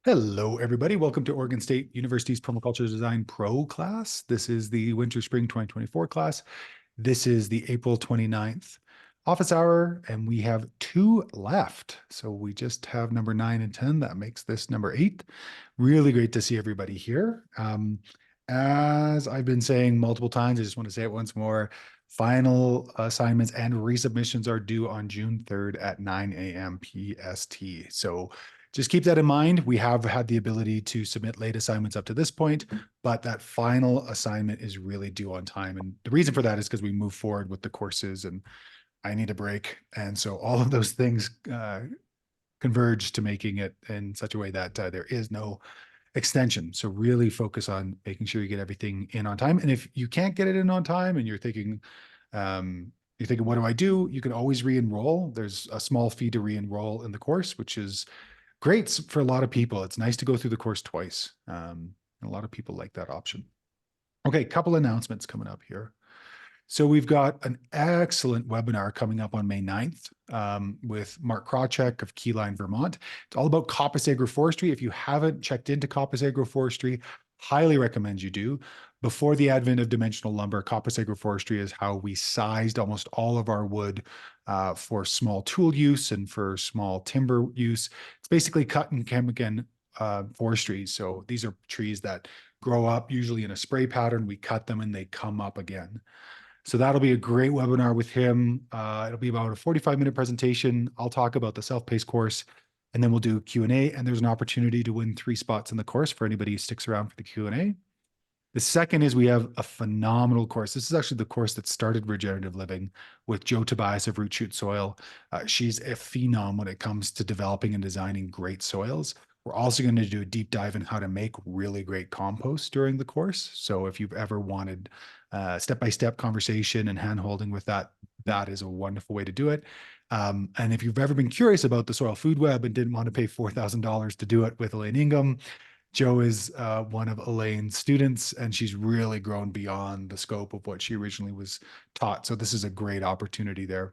Hello, everybody. Welcome to Oregon State University's Permaculture Design Pro class. This is the Winter Spring 2024 class. This is the April 29th office hour, and we have two left. So we just have number 9 and 10. That makes this number 8. Really great to see everybody here. As I've been saying multiple times, I just want to say it once more. Final assignments and resubmissions are due on June 3rd at 9 a.m. PST. So just keep that in mind. We have had the ability to submit late assignments up to this point, but that final assignment is really due on time. And the reason for that is because we move forward with the courses and I need a break. And so all of those things converge to making it in such a way that there is no extension. So really focus on making sure you get everything in on time. And if you can't get it in on time and you're thinking, what do I do? You can always re-enroll. There's a small fee to re-enroll in the course, which is great for a lot of people. It's nice to go through the course twice. A lot of people like that option. Okay, couple announcements coming up here. So we've got an excellent webinar coming up on May 9th with Mark Krawczyk of Keyline, Vermont. It's all about coppice agroforestry. If you haven't checked into coppice agroforestry, highly recommend you do. Before the advent of dimensional lumber, coppice agroforestry is how we sized almost all of our wood for small tool use and for small timber use. It's basically cut and chemical forestry. So these are trees that grow up usually in a spray pattern. We cut them and they come up again. So that'll be a great webinar with him. It'll be about a 45-minute presentation. I'll talk about the self-paced course, and then we'll do Q&A, and there's an opportunity to win 3 spots in the course for anybody who sticks around for the Q&A. The second is we have a phenomenal course. This is actually the course that started regenerative living with Joe Tobias of Root Shoot Soil. She's a phenom when it comes to developing and designing great soils. We're also going to do a deep dive in how to make really great compost during the course. So if you've ever wanted step-by-step conversation and hand-holding with that, that is a wonderful way to do it. And if you've ever been curious about the soil food web and didn't want to pay $4,000 to do it with Elaine Ingham, Joe is one of Elaine's students, and she's really grown beyond the scope of what she originally was taught. So this is a great opportunity there.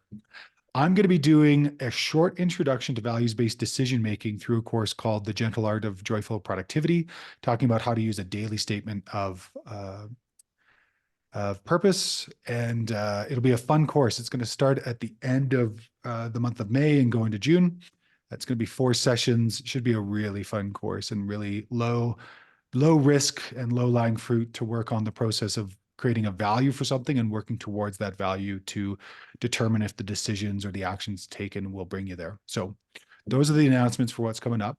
I'm going to be doing a short introduction to values-based decision-making through a course called The Gentle Art of Joyful Productivity, talking about how to use a daily statement of purpose. And it'll be a fun course. It's going to start at the end of the month of May and go into June. That's going to be 4 sessions. Should be a really fun course and really low risk and low lying fruit to work on the process of creating a value for something and working towards that value to determine if the decisions or the actions taken will bring you there. So those are the announcements for what's coming up.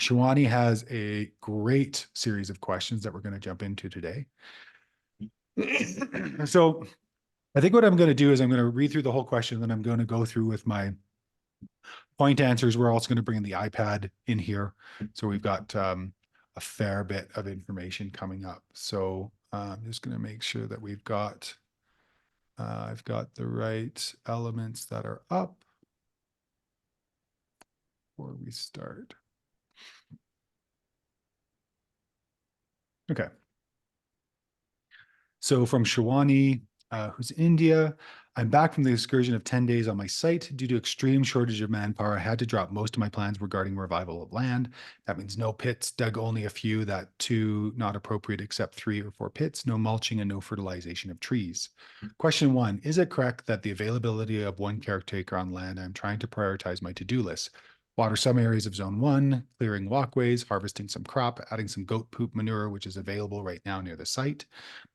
Shawani has a great series of questions that we're going to jump into today. So I think what I'm going to do is I'm going to read through the whole question, then I'm going to go through with my point answers. We're also going to bring in the iPad in here. So we've got a fair bit of information coming up. So I'm just going to make sure that we've got, I've got the right elements that are up before we start. Okay. So from Shawani, who's in India, I'm back from the excursion of 10 days on my site. Due to extreme shortage of manpower, I had to drop most of my plans regarding revival of land. That means no pits, dug only a few, that 2 not appropriate except 3 or 4 pits, no mulching and no fertilization of trees. Question 1, is it correct that the availability of 1 caretaker on land, I'm trying to prioritize my to-do list? Water some areas of zone 1, clearing walkways, harvesting some crop, adding some goat poop manure, which is available right now near the site.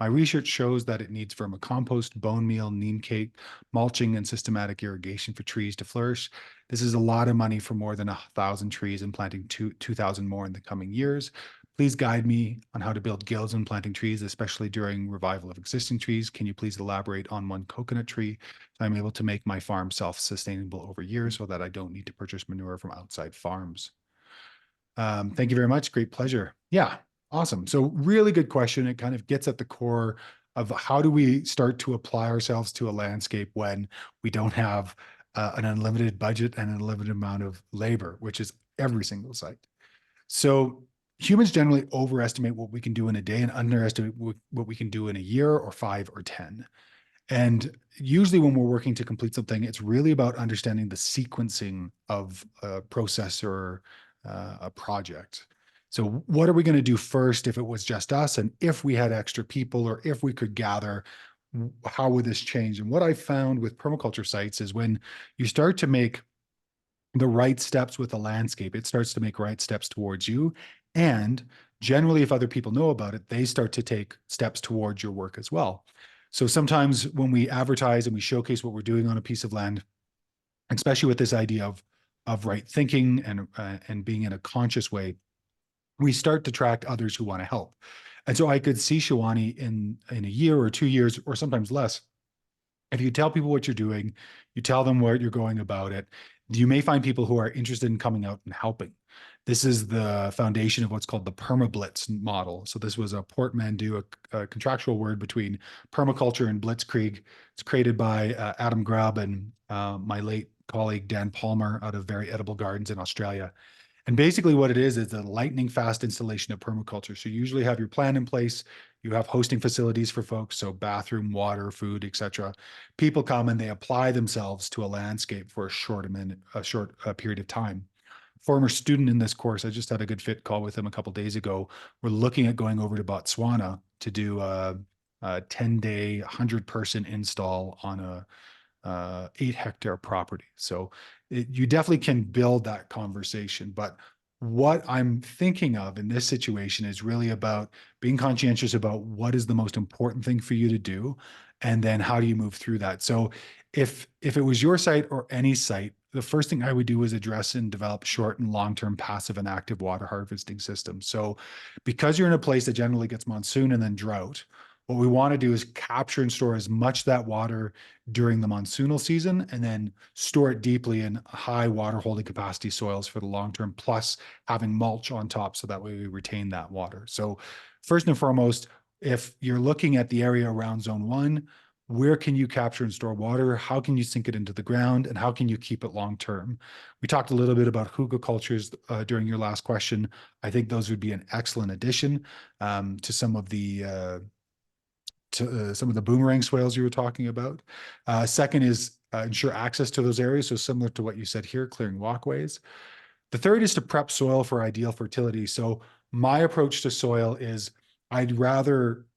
My research shows that it needs vermicompost, bone meal, neem cake, mulching, and systematic irrigation for trees to flourish. This is a lot of money for more than 1,000 trees and planting 2,000 more in the coming years. Please guide me on how to build guilds when planting trees, especially during revival of existing trees. Can you please elaborate on 1 coconut tree so I'm able to make my farm self-sustainable over years so that I don't need to purchase manure from outside farms? Thank you very much. Great pleasure. Yeah, awesome. So really good question. It kind of gets at the core of how do we start to apply ourselves to a landscape when we don't have an unlimited budget and an unlimited amount of labor, which is every single site. So humans generally overestimate what we can do in a day and underestimate what we can do in a year or 5 or 10. And usually when we're working to complete something, it's really about understanding the sequencing of a process or a project. So what are we going to do first if it was just us? And if we had extra people or if we could gather, how would this change? And what I found with permaculture sites is when you start to make the right steps with the landscape, it starts to make right steps towards you. And generally, if other people know about it, they start to take steps towards your work as well. So sometimes when we advertise and we showcase what we're doing on a piece of land, especially with this idea of right thinking and being in a conscious way, we start to attract others who want to help. And so I could see Shawani in a year or 2 years, or sometimes less. If you tell people what you're doing, you tell them where you're going about it, you may find people who are interested in coming out and helping. This is the foundation of what's called the permablitz model. So this was a portmanteau, a contractual word between permaculture and blitzkrieg. It's created by Adam Grubb and my late colleague Dan Palmer out of Very Edible Gardens in Australia. And basically what it is a lightning fast installation of permaculture. So you usually have your plan in place, you have hosting facilities for folks, so bathroom, water, food, etc. People come and they apply themselves to a landscape for a short period of time. Former student in this course, I just had a good fit call with him a couple of days ago. We're looking at going over to Botswana to do a 10-day, 100-person install on a 8-hectare property. So you definitely can build that conversation. But what I'm thinking of in this situation is really about being conscientious about what is the most important thing for you to do, and then how do you move through that. So if it was your site or any site, the first thing I would do is address and develop short and long-term passive and active water harvesting systems. So because you're in a place that generally gets monsoon and then drought, what we want to do is capture and store as much of that water during the monsoonal season, and then store it deeply in high water holding capacity soils for the long term, plus having mulch on top so that way we retain that water. So first and foremost, if you're looking at the area around zone 1, where can you capture and store water? How can you sink it into the ground? And how can you keep it long term? We talked a little bit about Hugelkulturs during your last question. I think those would be an excellent addition to some of the boomerang swales you were talking about. Second is ensure access to those areas. So similar to what you said here, clearing walkways. The third is to prep soil for ideal fertility. So my approach to soil is I'd rather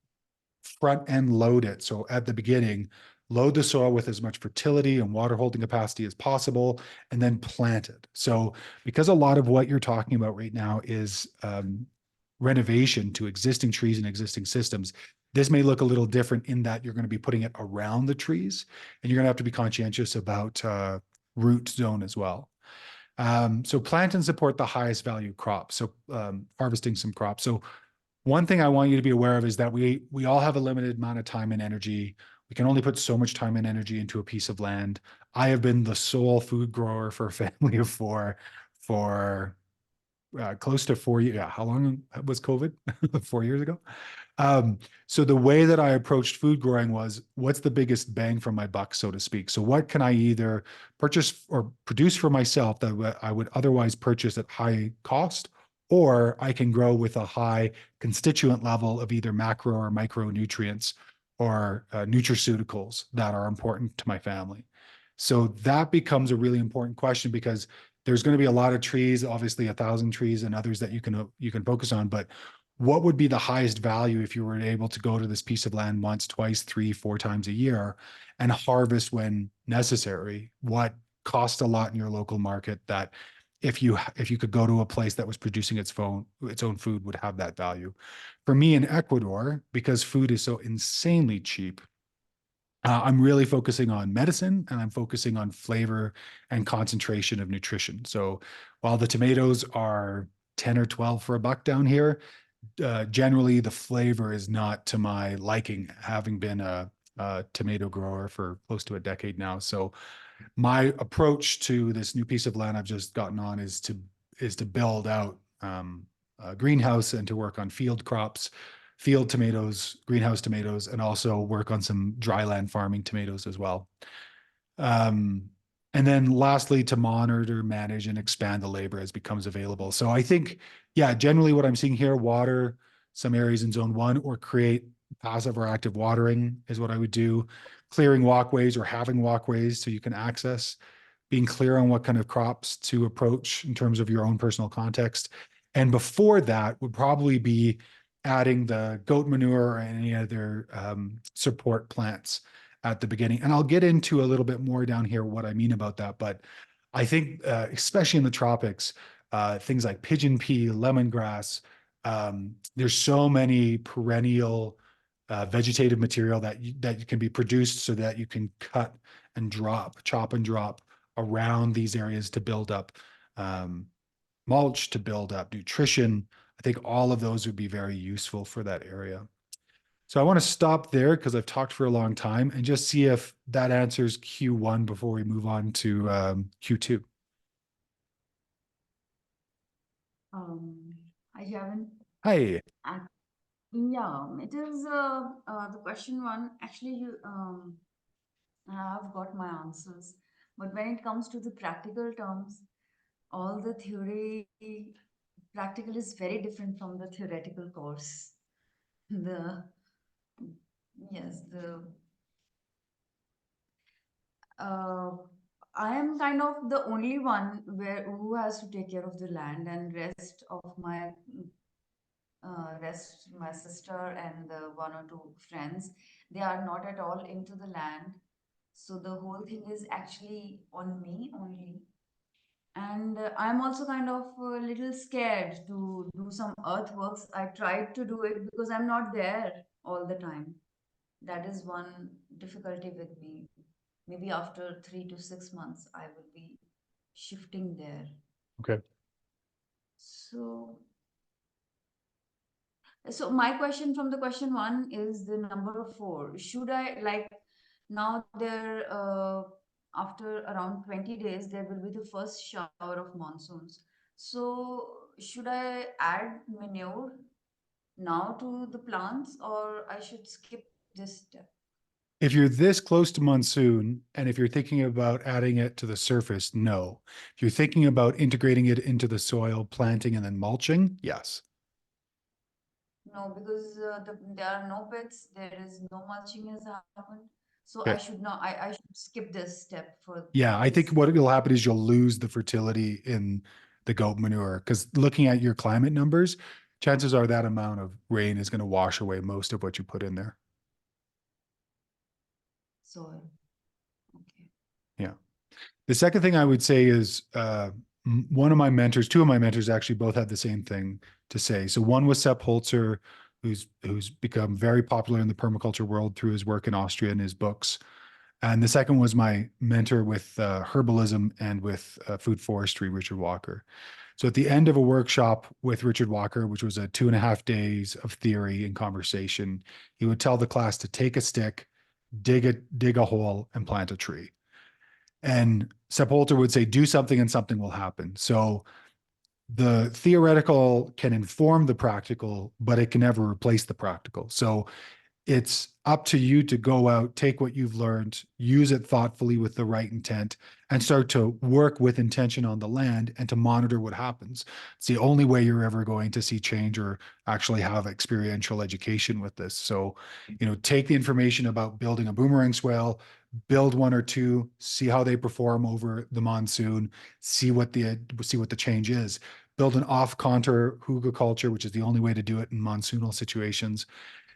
front end load it. So at the beginning, load the soil with as much fertility and water holding capacity as possible, and then plant it. So because a lot of what you're talking about right now is renovation to existing trees and existing systems, this may look a little different in that you're going to be putting it around the trees, and you're going to have to be conscientious about root zone as well. So plant and support the highest value crops. So harvesting some crops. So one thing I want you to be aware of is that we all have a limited amount of time and energy. We can only put so much time and energy into a piece of land. I have been the sole food grower for a family of four for close to 4 years. Yeah, how long was COVID? 4 years ago. So the way that I approached food growing was, what's the biggest bang for my buck, so to speak? So what can I either purchase or produce for myself that I would otherwise purchase at high cost, or I can grow with a high constituent level of either macro or micronutrients or nutraceuticals that are important to my family. So that becomes a really important question, because there's going to be a lot of trees, obviously 1,000 trees and others that you can focus on, but what would be the highest value if you were able to go to this piece of land once, twice, 3, 4 times a year and harvest when necessary? What costs a lot in your local market that if you could go to a place that was producing its own food would have that value? For me in Ecuador, because food is so insanely cheap, I'm really focusing on medicine, and I'm focusing on flavor and concentration of nutrition. So while the tomatoes are 10 or 12 for a buck down here, generally the flavor is not to my liking, having been a tomato grower for close to a decade now. So my approach to this new piece of land I've just gotten on is to build out a greenhouse and to work on field crops, field tomatoes, greenhouse tomatoes, and also work on some dry land farming tomatoes as well. And then lastly, to monitor, manage, and expand the labor as becomes available. So I think, yeah, generally what I'm seeing here, water some areas in zone 1, or create passive or active watering is what I would do. Clearing walkways or having walkways so you can access. being clear on what kind of crops to approach in terms of your own personal context. And before that would probably be adding the goat manure or any other support plants at the beginning. And I'll get into a little bit more down here what I mean about that. But I think, especially in the tropics, things like pigeon pea, lemongrass, there's so many perennial vegetative material that can be produced so that you can cut and drop, chop and drop around these areas to build up mulch, to build up nutrition. I think all of those would be very useful for that area. So I want to stop there because I've talked for a long time and just see if that answers Q1 before we move on to Q2. Hi, Javin. Hi. Yeah, it is the question one. Actually, I've got my answers, but when it comes to the practical terms, all the theory practical is very different from the theoretical course. The yes, the uh, I am kind of the only one where who has to take care of the land, and rest my sister and the one or two friends, they are not at all into the land, so the whole thing is actually on me only. And I'm also kind of a little scared to do some earthworks. I tried to do it because I'm not there all the time. That is one difficulty with me. Maybe after 3 to 6 months I will be shifting there. Okay. So my question from the question one is the number of four. Should I like now there after around 20 days there will be the first shower of monsoons. So should I add manure now to the plants or I should skip this step? If you're this close to monsoon, and if you're thinking about adding it to the surface, no. If you're thinking about integrating it into the soil, planting, and then mulching, yes. No, because there are no pits, there is no mulching has happened. So I Okay. should not, I should skip this step for Yeah, I think this. what will happen is you'll lose the fertility in the goat manure because looking at your climate numbers, chances are that amount of rain is going to wash away most of what you put in there. Soil. Okay. Yeah. The second thing I would say is one of my mentors, two of my mentors actually both had the same thing to say. So one was Sepp Holzer, who's become very popular in the permaculture world through his work in Austria and his books. And the second was my mentor with herbalism and with food forestry, Richard Walker. So at the end of a workshop with Richard Walker, which was a 2.5 days of theory and conversation, he would tell the class to take a stick, dig a hole, and plant a tree. And Sepulter would say, do something and something will happen. So the theoretical can inform the practical, but it can never replace the practical. So it's up to you to go out, take what you've learned, use it thoughtfully with the right intent, and start to work with intention on the land and to monitor what happens. It's the only way you're ever going to see change or actually have experiential education with this. So, take the information about building a boomerang swale, build one or two, see how they perform over the monsoon, see what the change is. Build an off-contour hugelkultur, which is the only way to do it in monsoonal situations,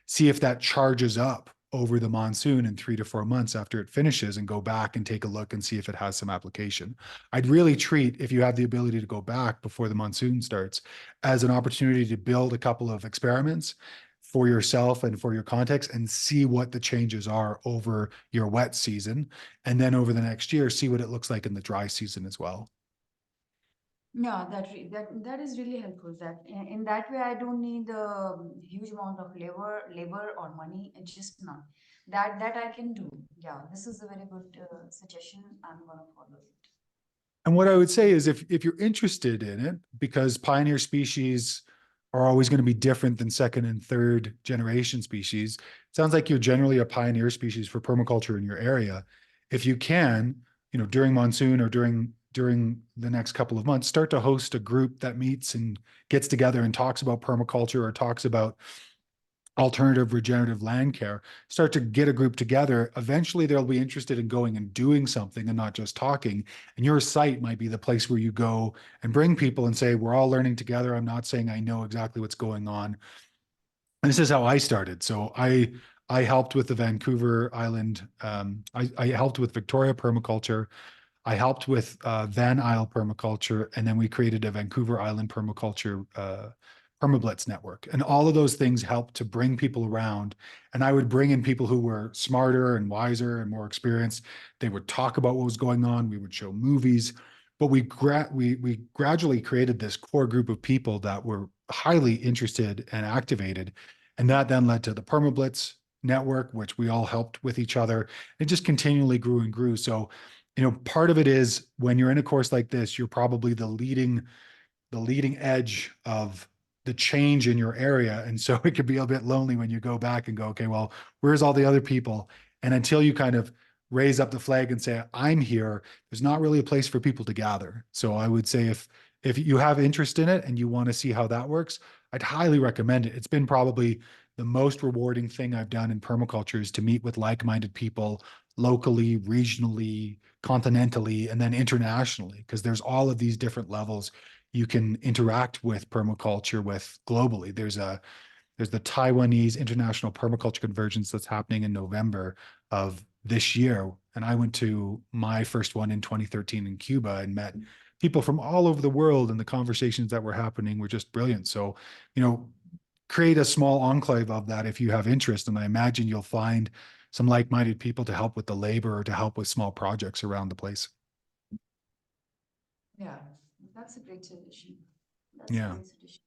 see if that charges up over the monsoon in 3 to 4 months after it finishes and go back and take a look and see if it has some application. I'd really treat, if you have the ability to go back before the monsoon starts, as an opportunity to build a couple of experiments for yourself and for your context and see what the changes are over your wet season. And then over the next year, see what it looks like in the dry season as well. Yeah, that is really helpful. That in that way, I don't need a huge amount of labor or money. It's just none. That I can do. Yeah, this is a very good suggestion. I'm gonna follow it. And what I would say is if you're interested in it, because pioneer species are always going to be different than second and third generation species, it sounds like you're generally a pioneer species for permaculture in your area. If you can, during monsoon or during the next couple of months, start to host a group that meets and gets together and talks about permaculture or talks about alternative regenerative land care, start to get a group together. Eventually they'll be interested in going and doing something and not just talking. And your site might be the place where you go and bring people and say, we're all learning together. I'm not saying I know exactly what's going on. And this is how I started. So I helped with the Vancouver Island. I helped with Victoria permaculture. I helped with Van Isle permaculture, and then we created a Vancouver Island permaculture permablitz network. And all of those things helped to bring people around. And I would bring in people who were smarter and wiser and more experienced. They would talk about what was going on. We would show movies, but we gradually created this core group of people that were highly interested and activated. And that then led to the permablitz network, which we all helped with each other. It just continually grew and grew. So part of it is when you're in a course like this, you're probably the leading edge of the change in your area. And so it could be a bit lonely when you go back and go, okay, well, where's all the other people? And until you kind of raise up the flag and say, I'm here, there's not really a place for people to gather. So I would say if you have interest in it and you want to see how that works, I'd highly recommend it. It's been probably the most rewarding thing I've done in permaculture is to meet with like-minded people locally, regionally, continentally, and then internationally, because there's all of these different levels you can interact with permaculture with globally. There's the Taiwanese International Permaculture Convergence that's happening in November of this year. And I went to my first one in 2013 in Cuba and met people from all over the world, and the conversations that were happening were just brilliant. So, create a small enclave of that if you have interest. And I imagine you'll find some like-minded people to help with the labor or to help with small projects around the place. Yeah, that's a great suggestion. That's a Yeah. great suggestion.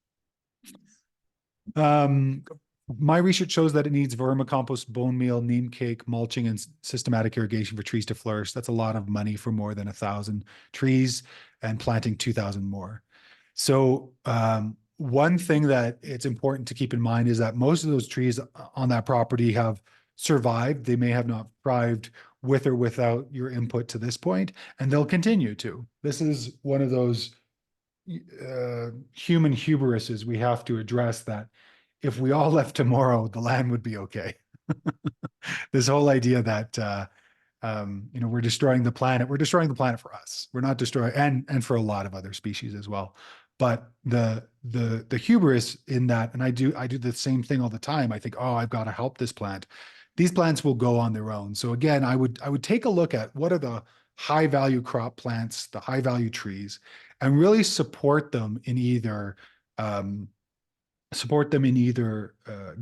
Yes. My research shows that it needs vermicompost, bone meal, neem cake, mulching, and systematic irrigation for trees to flourish. That's a lot of money for more than 1,000 trees and planting 2,000 more. So one thing that it's important to keep in mind is that most of those trees on that property have survived. They may have not thrived with or without your input to this point, and they'll continue to. This is one of those human hubrises we have to address, that if we all left tomorrow, the land would be okay. This whole idea that we're destroying the planet. We're destroying the planet for us. We're not destroying, and for a lot of other species as well. But the hubris in that, and I do the same thing all the time. I think, oh, I've got to help this plant. These plants will go on their own. So again, I would take a look at what are the high value crop plants, the high value trees, and really support them in either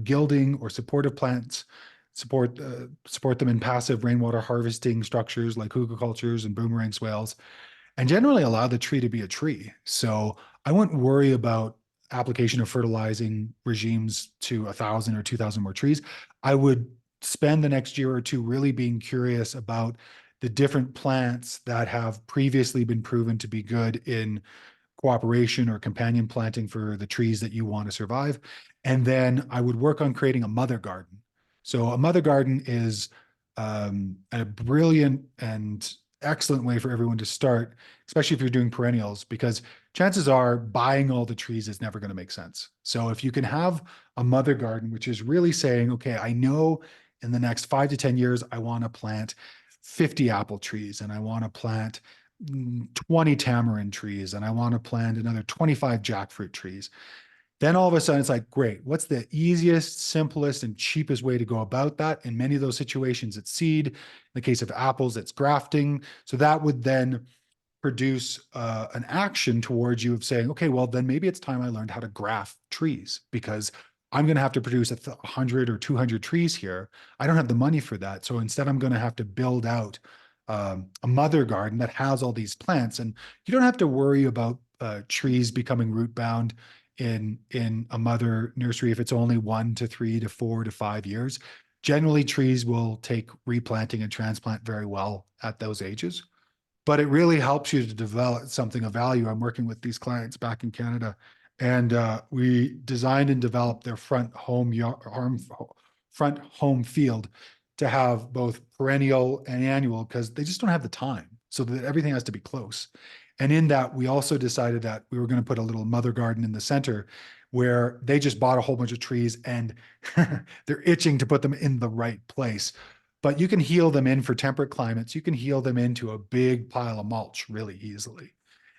gilding or supportive plants, support them in passive rainwater harvesting structures like hugelkulturs and boomerang swales, and generally allow the tree to be a tree. So I wouldn't worry about application of fertilizing regimes to 1,000 or 2,000 more trees. I would spend the next year or two really being curious about the different plants that have previously been proven to be good in cooperation or companion planting for the trees that you want to survive. And then I would work on creating a mother garden. So a mother garden is a brilliant and excellent way for everyone to start, especially if you're doing perennials, because chances are buying all the trees is never going to make sense. So if you can have a mother garden, which is really saying, okay, I know in the next 5 to 10 years, I want to plant 50 apple trees, and I want to plant 20 tamarind trees, and I want to plant another 25 jackfruit trees. Then all of a sudden it's like, great, what's the easiest, simplest, and cheapest way to go about that? In many of those situations, it's seed. In the case of apples, it's grafting. So that would then produce an action towards you of saying, okay, well, then maybe it's time I learned how to graft trees, because I'm going to have to produce 100 or 200 trees here. I don't have the money for that. So instead, I'm going to have to build out a mother garden that has all these plants. And you don't have to worry about trees becoming root bound in a mother nursery if it's only 1 to 3 to 4 to 5 years. Generally, trees will take replanting and transplant very well at those ages, but it really helps you to develop something of value. I'm working with these clients back in Canada, and we designed and developed their front home field to have both perennial and annual, because they just don't have the time. So that everything has to be close. And in that, we also decided that we were going to put a little mother garden in the center where they just bought a whole bunch of trees and they're itching to put them in the right place. But you can heal them in for temperate climates. You can heal them into a big pile of mulch really easily.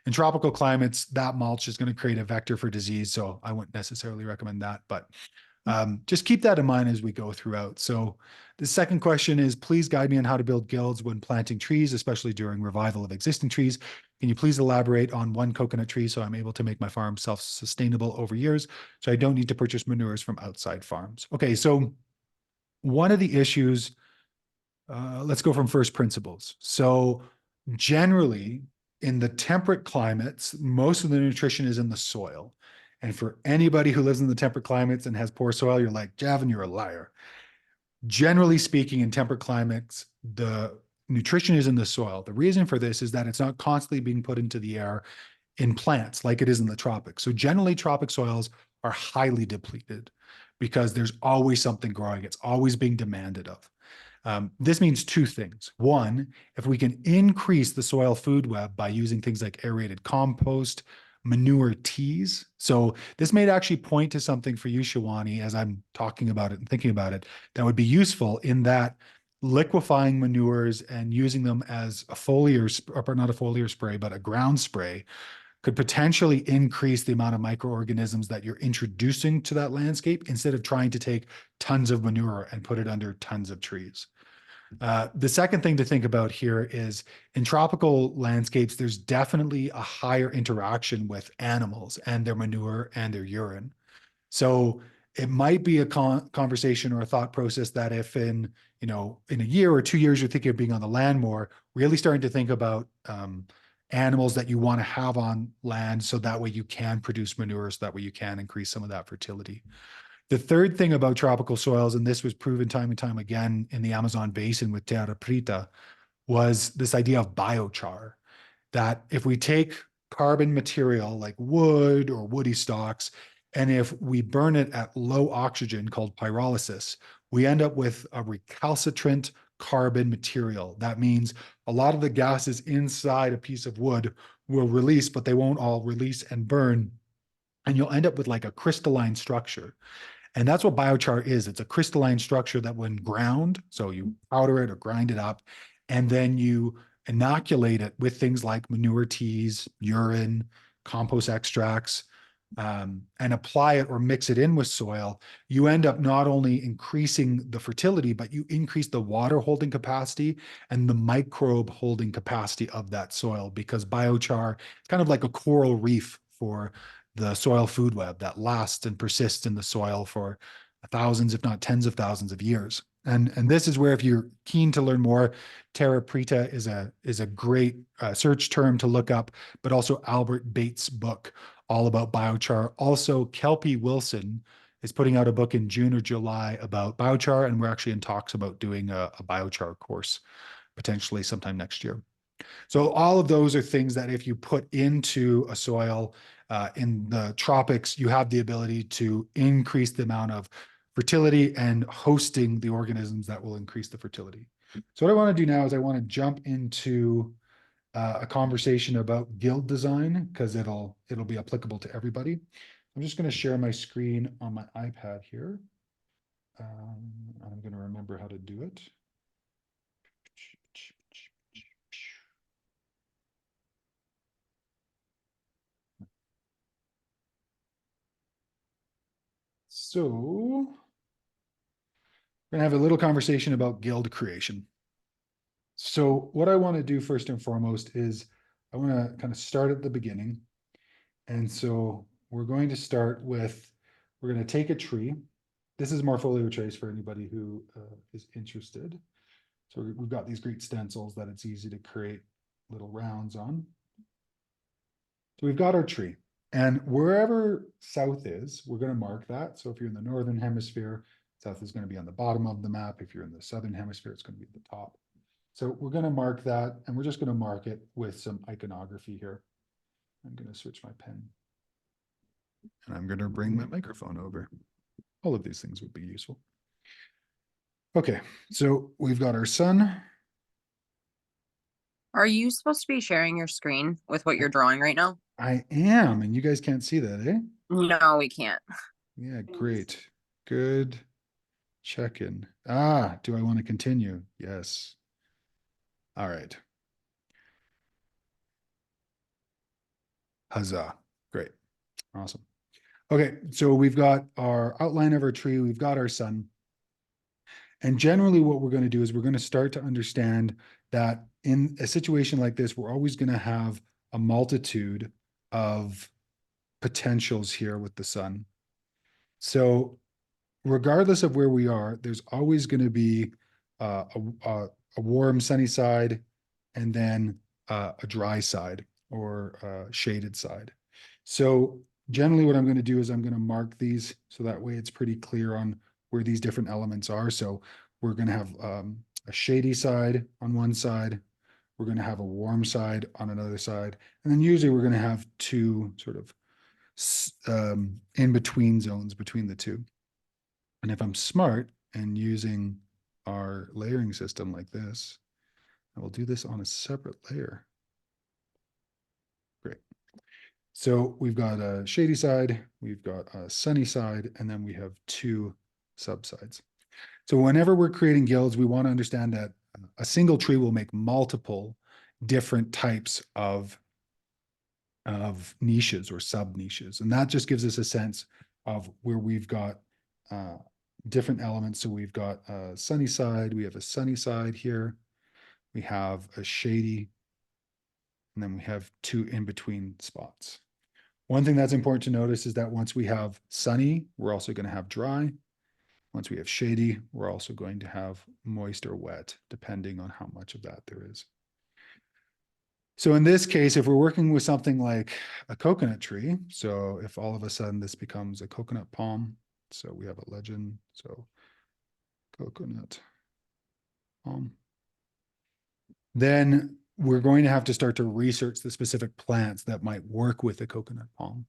In tropical climates, that mulch is going to create a vector for disease. So I wouldn't necessarily recommend that, but just keep that in mind as we go throughout. So the second question is, please guide me on how to build guilds when planting trees, especially during revival of existing trees. Can you please elaborate on one coconut tree so I'm able to make my farm self-sustainable over years so I don't need to purchase manures from outside farms? Okay, so one of the issues, let's go from first principles. So generally, in the temperate climates, most of the nutrition is in the soil. And for anybody who lives in the temperate climates and has poor soil, you're like, Javin, you're a liar. Generally speaking, in temperate climates, the nutrition is in the soil. The reason for this is that it's not constantly being put into the air in plants like it is in the tropics. So generally, tropic soils are highly depleted because there's always something growing. It's always being demanded of. This means two things. One, if we can increase the soil food web by using things like aerated compost, manure teas. So this may actually point to something for you, Shawani, as I'm talking about it and thinking about it, that would be useful in that liquefying manures and using them as a foliar, or not a foliar spray, but a ground spray could potentially increase the amount of microorganisms that you're introducing to that landscape instead of trying to take tons of manure and put it under tons of trees. The second thing to think about here is in tropical landscapes, there's definitely a higher interaction with animals and their manure and their urine. So it might be a conversation or a thought process that if in a year or 2 years you're thinking of being on the land more, really starting to think about animals that you want to have on land so that way you can produce manure, so that way you can increase some of that fertility. The third thing about tropical soils, and this was proven time and time again in the Amazon basin with Terra Preta, was this idea of biochar, that if we take carbon material like wood or woody stalks, and if we burn it at low oxygen called pyrolysis, we end up with a recalcitrant carbon material. That means a lot of the gases inside a piece of wood will release, but they won't all release and burn. And you'll end up with like a crystalline structure. And that's what biochar is. It's a crystalline structure that when ground, so you powder it or grind it up, and then you inoculate it with things like manure teas, urine, compost extracts, and apply it or mix it in with soil, you end up not only increasing the fertility, but you increase the water holding capacity and the microbe holding capacity of that soil, because biochar is kind of like a coral reef for the soil food web that lasts and persists in the soil for thousands, if not tens of thousands of years. And this is where, if you're keen to learn more, Terra Preta is a great search term to look up, but also Albert Bates' book all about biochar. Also, Kelpie Wilson is putting out a book in June or July about biochar, and we're actually in talks about doing a biochar course potentially sometime next year. So all of those are things that if you put into a soil in the tropics, you have the ability to increase the amount of fertility and hosting the organisms that will increase the fertility. So what I want to do now is I want to jump into a conversation about guild design, because it'll be applicable to everybody. I'm just going to share my screen on my iPad here. I'm going to remember how to do it. So we're going to have a little conversation about guild creation. So what I want to do first and foremost is I want to kind of start at the beginning. And so we're going to start with, we're going to take a tree. This is Morpholio trace for anybody who is interested. So we've got these great stencils that it's easy to create little rounds on. So we've got our tree, and wherever south is, we're going to mark that. So if you're in the northern hemisphere, south is going to be on the bottom of the map. If you're in the southern hemisphere, it's going to be at the top. So we're going to mark that, and we're just going to mark it with some iconography here. I'm going to switch my pen, and I'm going to bring my microphone over. All of these things would be useful. Okay, so we've got our sun. Are you supposed to be sharing your screen with what you're drawing right now? I am, and you guys can't see that, eh? No, we can't. Yeah, great. Good check-in. Ah, do I want to continue? Yes. All right. Huzzah. Great. Awesome. Okay, so we've got our outline of our tree, we've got our sun. And generally what we're going to do is we're going to start to understand that in a situation like this, we're always going to have a multitude of potentials here with the sun. So regardless of where we are, there's always going to be a warm sunny side and then a dry side or a shaded side. So generally what I'm going to do is I'm going to mark these so that way it's pretty clear on where these different elements are. So we're going to have a shady side on one side. We're going to have a warm side on another side. And then usually we're going to have two sort of in between zones between the two. And if I'm smart and using our layering system like this, I will do this on a separate layer. Great. So we've got a shady side, we've got a sunny side, and then we have two subsides. So whenever we're creating guilds, we want to understand that a single tree will make multiple different types of niches or sub niches. And that just gives us a sense of where we've got different elements. So we've got a sunny side, we have a sunny side here, we have a shady, and then we have two in between spots. One thing that's important to notice is that once we have sunny, we're also going to have dry. Once we have shady, we're also going to have moist or wet, depending on how much of that there is. So in this case, if we're working with something like a coconut tree, so if all of a sudden this becomes a coconut palm, so we have a legend, so coconut palm, then we're going to have to start to research the specific plants that might work with the coconut palm.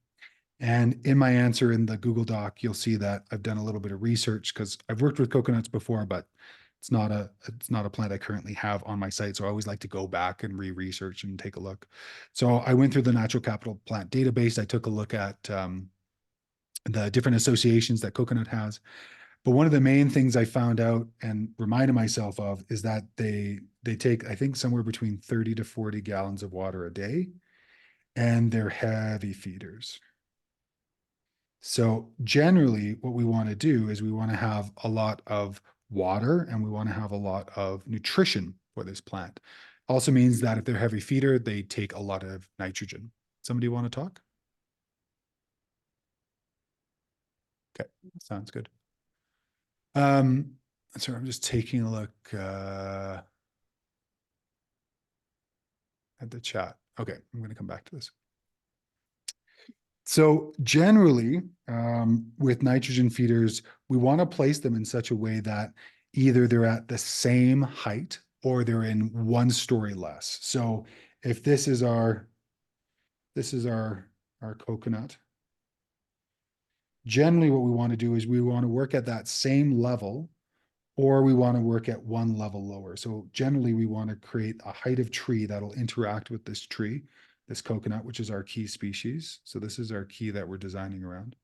And in my answer in the Google Doc, you'll see that I've done a little bit of research because I've worked with coconuts before, but it's not a plant I currently have on my site. So I always like to go back and re-research and take a look. So I went through the Natural Capital Plant Database. I took a look at the different associations that coconut has. But one of the main things I found out and reminded myself of is that they take, I think, somewhere between 30 to 40 gallons of water a day, and they're heavy feeders. So generally what we want to do is we want to have a lot of water and we want to have a lot of nutrition for this plant. Also means that if they're heavy feeder, they take a lot of nitrogen. Somebody want to talk? Okay, sounds good. So I'm just taking a look at the chat. Okay, I'm going to come back to this. So generally, with nitrogen feeders, we want to place them in such a way that either they're at the same height or they're in one story less. So if this is our coconut, generally what we want to do is we want to work at that same level, or we want to work at one level lower. So generally we want to create a height of tree that'll interact with this tree, this coconut, which is our key species. So this is our key that we're designing around.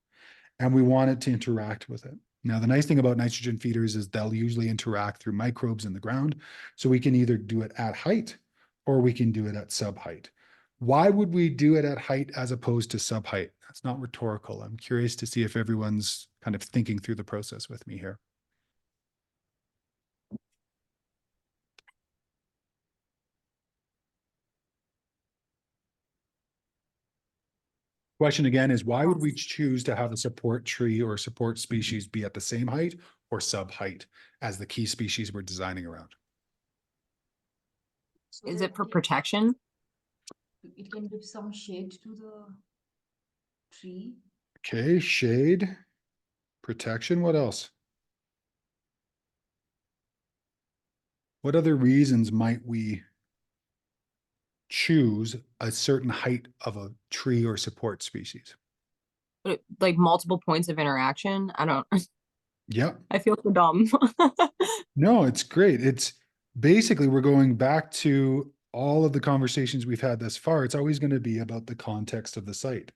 And we want it to interact with it. Now, the nice thing about nitrogen feeders is they'll usually interact through microbes in the ground. So we can either do it at height or we can do it at sub height. Why would we do it at height as opposed to sub height? That's not rhetorical. I'm curious to see if everyone's kind of thinking through the process with me here. Question again is, why would we choose to have a support tree or support species be at the same height or sub height as the key species we're designing around? Is it for protection? It can give some shade to the tree. Okay, shade, protection, what else? What other reasons might we choose a certain height of a tree or support species? Like multiple points of interaction? I don't, Yep. I feel so dumb. No, it's great. It's basically we're going back to all of the conversations we've had thus far, it's always going to be about the context of the site.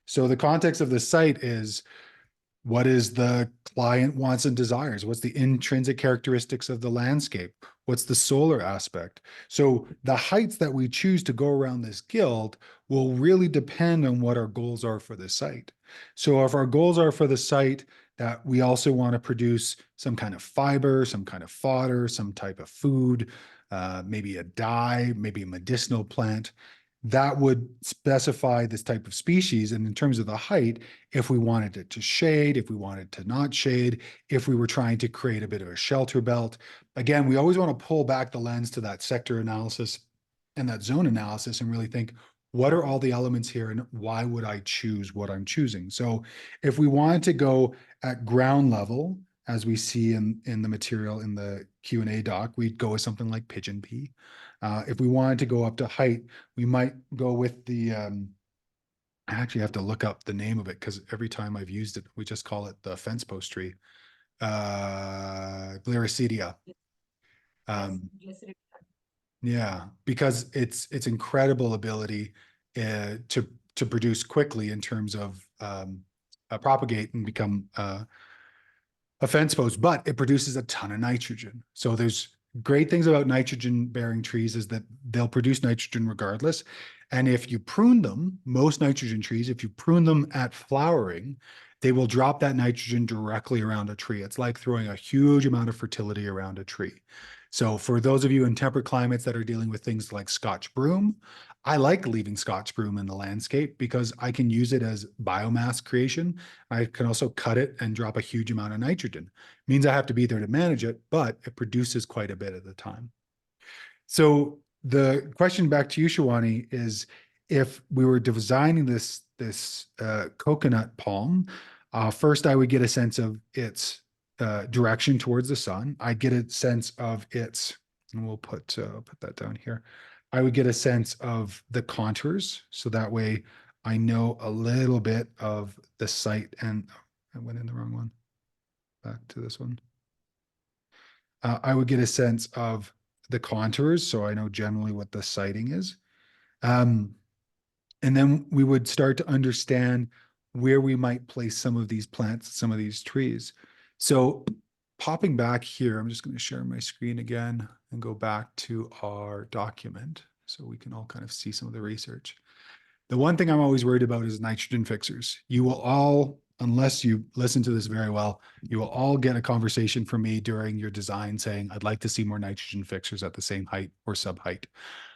So the context of the site is, what is the client wants and desires? What's the intrinsic characteristics of the landscape? What's the solar aspect? So the heights that we choose to go around this guild will really depend on what our goals are for the site. So if our goals are for the site that we also want to produce some kind of fiber, some kind of fodder, some type of food, maybe a dye, maybe a medicinal plant, that would specify this type of species. And in terms of the height, if we wanted it to shade, if we wanted to not shade, if we were trying to create a bit of a shelter belt. Again, we always want to pull back the lens to that sector analysis and that zone analysis and really think, what are all the elements here and why would I choose what I'm choosing? So if we wanted to go at ground level, as we see in the material in the Q&A doc, we'd go with something like pigeon pea. If we wanted to go up to height, we might go with the, I actually have to look up the name of it because every time I've used it, we just call it the fence post tree, Gliricidia. Yeah, because its incredible ability to produce quickly in terms of propagate and become a fence post, but it produces a ton of nitrogen. So there's great things about nitrogen bearing trees is that they'll produce nitrogen regardless. And if you prune them, most nitrogen trees, if you prune them at flowering, they will drop that nitrogen directly around a tree. It's like throwing a huge amount of fertility around a tree. So for those of you in temperate climates that are dealing with things like Scotch broom, I like leaving Scotch broom in the landscape because I can use it as biomass creation. I can also cut it and drop a huge amount of nitrogen. It means I have to be there to manage it, but it produces quite a bit at the time. So the question back to you, Shawani, is if we were designing this coconut palm, first I would get a sense of its direction towards the sun. I'd get a sense of its, and we'll put that down here. I would get a sense of the contours, so that way I know a little bit of the site. And I went in the wrong one. Back to this one. I would get a sense of the contours, so I know generally what the siting is. And then we would start to understand where we might place some of these plants, some of these trees. So popping back here, I'm just going to share my screen again and go back to our document so we can all kind of see some of the research. The one thing I'm always worried about is nitrogen fixers. You will all, unless you listen to this very well, you will all get a conversation from me during your design saying, I'd like to see more nitrogen fixers at the same height or sub height.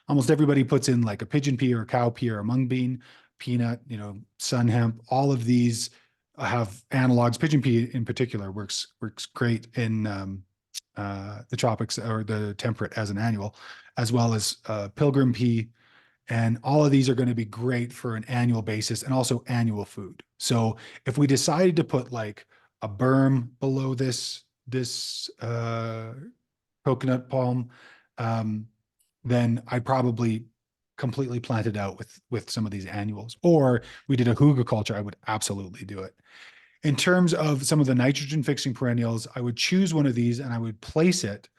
Almost everybody puts in like a pigeon pea or a cow pea or a mung bean, peanut, sun hemp. All of these have analogs. Pigeon pea in particular works great in the tropics or the temperate as an annual, as well as pilgrim pea. And all of these are going to be great for an annual basis and also annual food. So if we decided to put like a berm below this coconut palm, then I probably completely plant it out with some of these annuals. Or we did a Hugelkultur, I would absolutely do it. In terms of some of the nitrogen fixing perennials, I would choose one of these and I would place it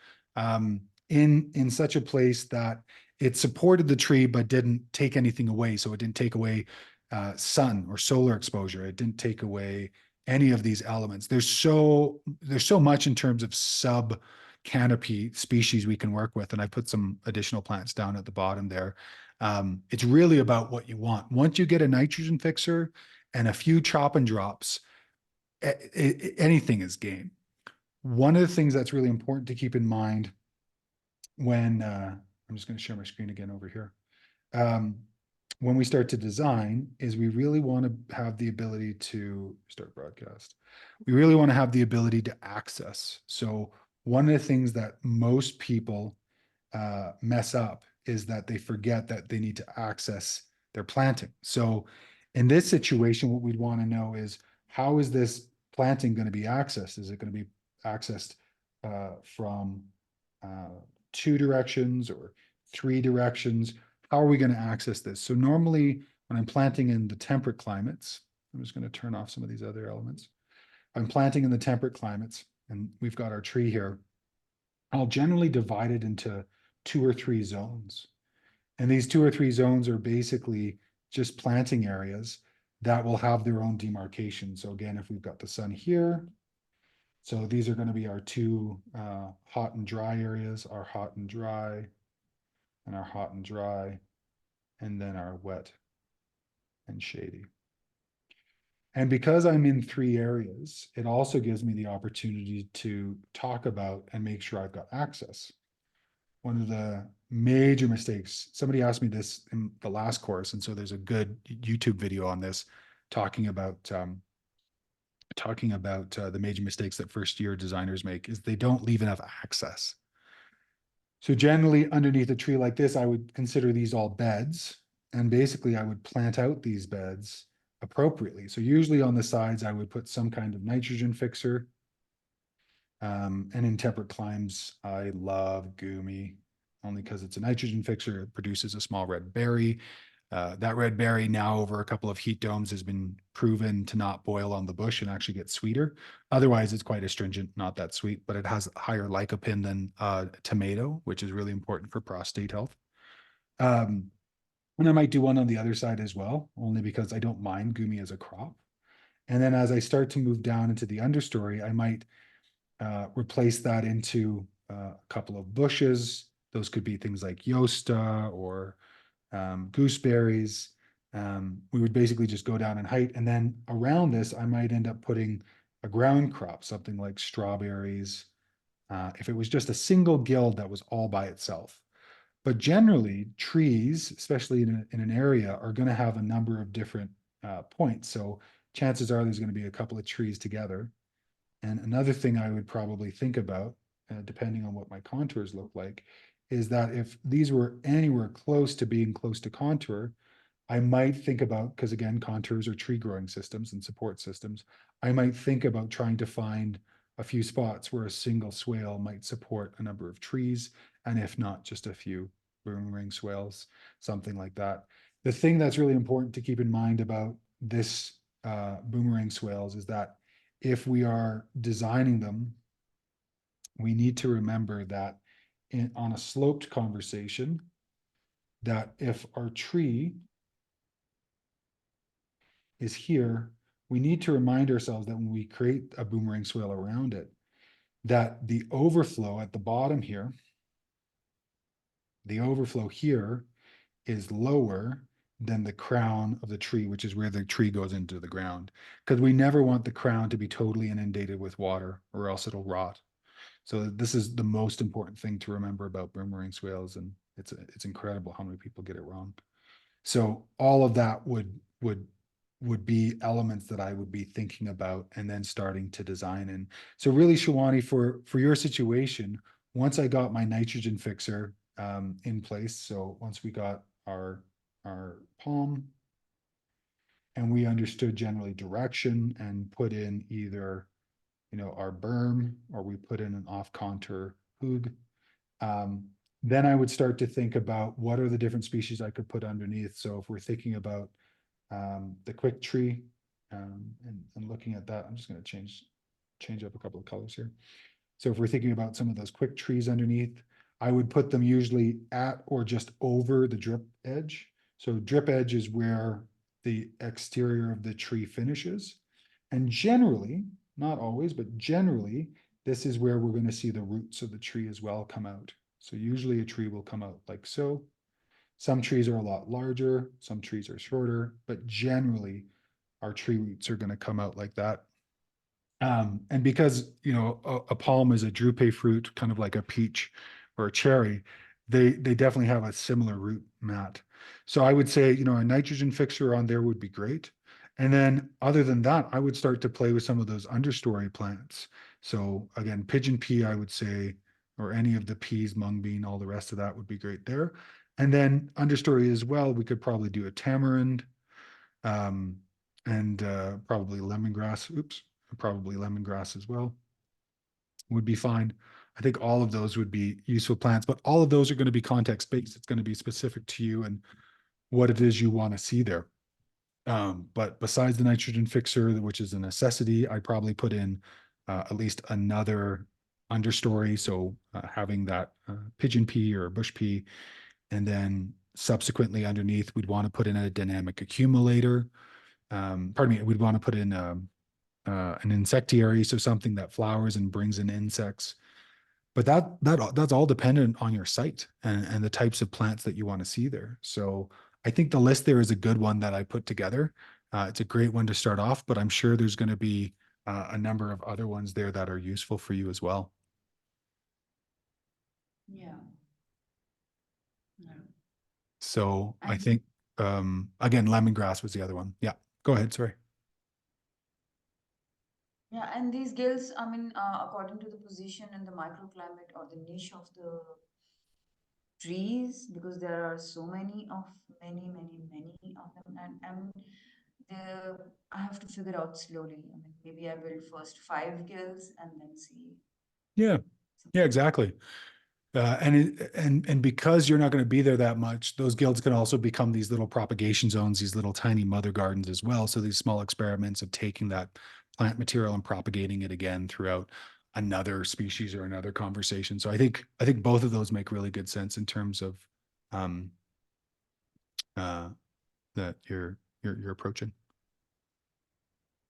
in such a place that it supported the tree but didn't take anything away. So it didn't take away sun or solar exposure. It didn't take away any of these elements. There's so much in terms of sub canopy species we can work with, and I put some additional plants down at the bottom there. It's really about what you want. Once you get a nitrogen fixer and a few chop and drops, anything is game. One of the things that's really important to keep in mind when I'm just going to share my screen again over here. When we start to design is we really want to have the ability to start broadcast. We really want to have the ability to access. So one of the things that most people mess up is that they forget that they need to access their planting. So in this situation, what we'd want to know is, how is this planting going to be accessed? Is it going to be accessed from 2 directions or 3 directions? How are we going to access this? So normally when I'm planting in the temperate climates, I'm just going to turn off some of these other elements. I'm planting in the temperate climates and we've got our tree here. I'll generally divide it into 2 or 3 zones. And these 2 or 3 zones are basically just planting areas that will have their own demarcation. So again, if we've got the sun here, so these are going to be our 2 hot and dry areas, our hot and dry, and our hot and dry, and then our wet and shady. And because I'm in 3 areas, it also gives me the opportunity to talk about and make sure I've got access. One of the major mistakes, somebody asked me this in the last course, and so there's a good YouTube video on this talking about the major mistakes that first year designers make is they don't leave enough access. So generally underneath a tree like this, I would consider these all beds. And basically I would plant out these beds appropriately. So usually on the sides, I would put some kind of nitrogen fixer. And in temperate climes, I love gumi only because it's a nitrogen fixer. It produces a small red berry. That red berry now over a couple of heat domes has been proven to not boil on the bush and actually get sweeter. Otherwise, it's quite astringent, not that sweet, but it has higher lycopene than tomato, which is really important for prostate health. And I might do one on the other side as well, only because I don't mind gumi as a crop. And then as I start to move down into the understory, I might replace that into a couple of bushes. Those could be things like yosta or gooseberries. We would basically just go down in height. And then around this, I might end up putting a ground crop, something like strawberries, if it was just a single guild that was all by itself. But generally, trees, especially in an area, are going to have a number of different points. So chances are there's going to be a couple of trees together. And another thing I would probably think about, depending on what my contours look like, is that if these were anywhere close to being close to contour, I might think about, because again, contours are tree growing systems and support systems, I might think about trying to find a few spots where a single swale might support a number of trees, and if not, just a few boomerang swales, something like that. The thing that's really important to keep in mind about this boomerang swales is that if we are designing them, we need to remember that on a sloped conversation, that if our tree is here, we need to remind ourselves that when we create a boomerang swale around it, that the overflow at the bottom here, the overflow here is lower than the crown of the tree, which is where the tree goes into the ground. Because we never want the crown to be totally inundated with water or else it'll rot. So this is the most important thing to remember about boomerang swales, and it's incredible how many people get it wrong. So all of that would be elements that I would be thinking about and then starting to design in. So really, Shawani, for your situation, once I got my nitrogen fixer in place, so once we got our palm and we understood generally direction and put in either our berm, or we put in an off-contour hug. Then I would start to think about what are the different species I could put underneath. So if we're thinking about the quick tree and looking at that, I'm just going to change up a couple of colors here. So if we're thinking about some of those quick trees underneath, I would put them usually at or just over the drip edge. So drip edge is where the exterior of the tree finishes. And generally, not always, but generally, this is where we're going to see the roots of the tree as well come out. So usually a tree will come out like so. Some trees are a lot larger, some trees are shorter, but generally our tree roots are going to come out like that. And because, a palm is a drupe fruit, kind of like a peach or a cherry, they definitely have a similar root mat. So I would say, a nitrogen fixer on there would be great. And then other than that, I would start to play with some of those understory plants. So again, pigeon pea, I would say, or any of the peas, mung bean, all the rest of that would be great there. And then understory as well, we could probably do a tamarind and probably lemongrass. Oops, probably lemongrass as well would be fine. I think all of those would be useful plants, but all of those are going to be context based. It's going to be specific to you and what it is you want to see there. But besides the nitrogen fixer, which is a necessity, I probably put in at least another understory. So having that pigeon pea or bush pea, and then subsequently underneath, we'd want to put in a dynamic accumulator. Pardon me, we'd want to put in an insectiary, so something that flowers and brings in insects. But that's all dependent on your site and the types of plants that you want to see there. So I think the list there is a good one that I put together. It's a great one to start off, but I'm sure there's going to be a number of other ones there that are useful for you as well. Yeah. Yeah. So I And think again, lemongrass was the other one. Yeah, go ahead. Sorry. yeah, and these gills, I mean, according to the position and the microclimate or the niche of the trees, because there are so many of many of them, and the I have to figure out slowly. I mean, maybe I build first 5 gills and then see. Yeah. Yeah, exactly. And because you're not going to be there that much, those guilds can also become these little propagation zones, these little tiny mother gardens as well. So these small experiments of taking that plant material and propagating it again throughout another species or another conversation. So I think both of those make really good sense in terms of um uh that you're approaching.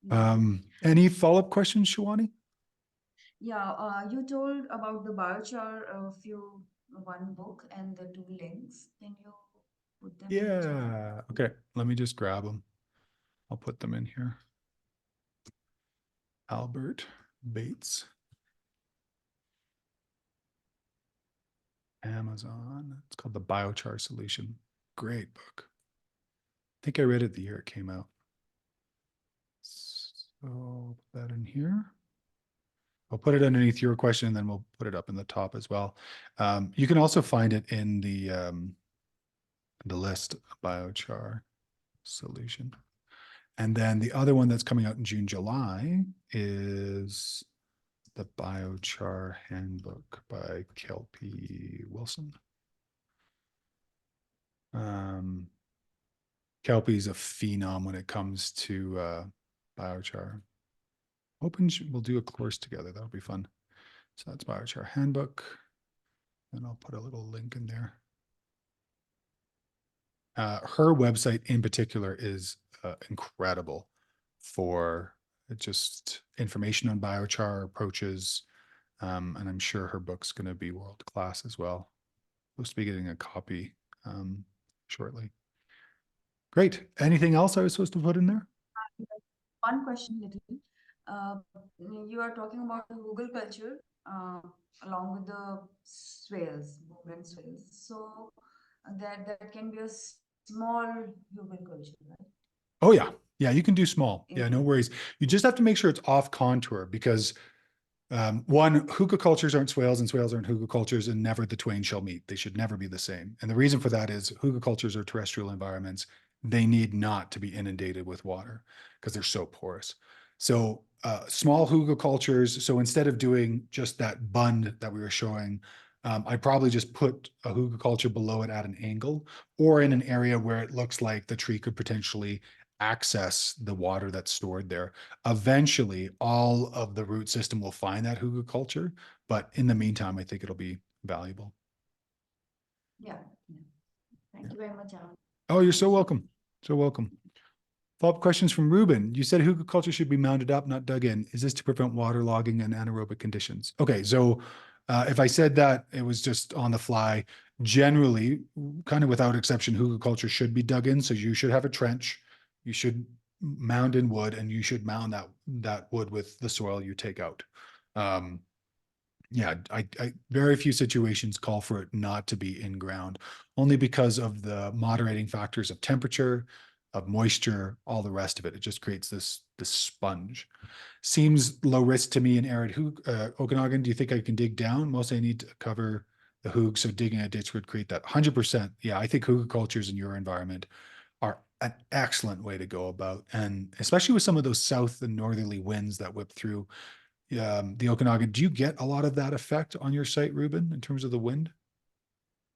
Yeah. Any follow-up questions, Shawani? Yeah, you told about the biochar, one book and the 2 links. Can you put them in the chat? Yeah. Okay. Let me just grab them. I'll put them in here. Albert Bates. Amazon. It's called the Biochar Solution. Great book. I think I read it the year it came out. So I'll put that in here. I'll put it underneath your question, and then we'll put it up in the top as well. You can also find it in the list, Biochar Solution. And then the other one that's coming out in June, July is the Biochar Handbook by Kelpie Wilson. Kelpie's a phenom when it comes to biochar. Hoping we'll do a course together. That'll be fun. So that's Biochar Handbook. And I'll put a little link in there. Her website in particular is incredible for just information on biochar approaches. And I'm sure her book's going to be world class as well. Supposed to be getting a copy shortly. Great. Anything else I was supposed to put in there? One question, little. Uh, you are talking about the Hugelkultur along with the swales, movement swales. So that can be a small Hugelkultur, right? Oh yeah. Yeah, you can do small. Yeah, no In worries. You just have to make sure it's off contour because one, hugelkulturs aren't swales and swales aren't hugelkulturs, and never the twain shall meet. They should never be the same. And the reason for that is hugelkulturs are terrestrial environments. They need not to be inundated with water because they're so porous. So small hugelkulturs. So instead of doing just that bund that we were showing, I probably just put a hugelkultur below it at an angle or in an area where it looks like the tree could potentially access the water that's stored there. Eventually, all of the root system will find that hugelkultur, but in the meantime, I think it'll be valuable. yeah, yeah. Thank you very much, Alan. Oh, you're so welcome. So welcome. Follow-up questions from Ruben. You said hugelkultur should be mounded up, not dug in. Is this to prevent waterlogging and anaerobic conditions? Okay, so if I said that, it was just on the fly. Generally, kind of without exception, hugelkultur should be dug in. So you should have a trench. You should mound in wood, and you should mound that wood with the soil you take out. Yeah, I very few situations call for it not to be in ground, only because of the moderating factors of temperature, of moisture, all the rest of it. It just creates this sponge. Seems low risk to me in arid Okanagan. Do you think I can dig down? Mostly I need to cover the hoog, so digging a ditch would create that. 100%. Yeah, I think hugelkulturs in your environment are an excellent way to go about, and especially with some of those south and northerly winds that whip through the Okanagan. Do you get a lot of that effect on your site, Ruben, in terms of the wind?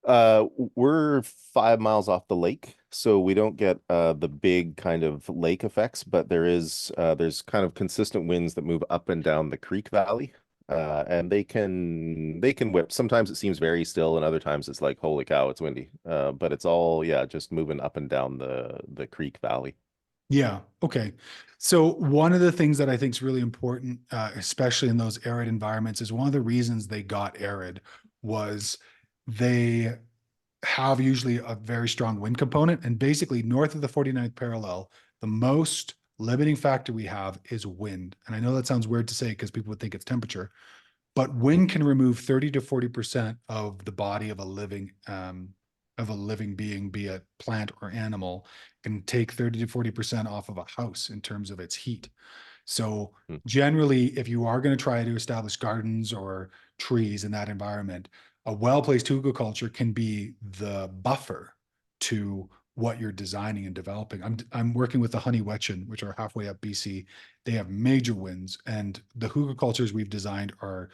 We're 5 miles off the lake, so we don't get the big kind of lake effects, but there's kind of consistent winds that move up and down the creek valley. And they can whip. Sometimes it seems very still, and other times it's like, holy cow, it's windy. But it's all, yeah, just moving up and down the creek valley. Yeah. Okay. So one of the things that I think is really important, especially in those arid environments, is one of the reasons they got arid was they have usually a very strong wind component. And basically, north of the 49th parallel, the most limiting factor we have is wind. And I know that sounds weird to say because people would think it's temperature, but wind can remove 30 to 40% of the body of a living being, be it plant or animal, can take 30 to 40% off of a house in terms of its heat. So Hmm. generally, if you are going to try to establish gardens or trees in that environment, a well-placed hugelkultur can be the buffer to what you're designing and developing. I'm working with the Honey Wetchin, which are halfway up BC. They have major winds, and the hugelkulturs we've designed are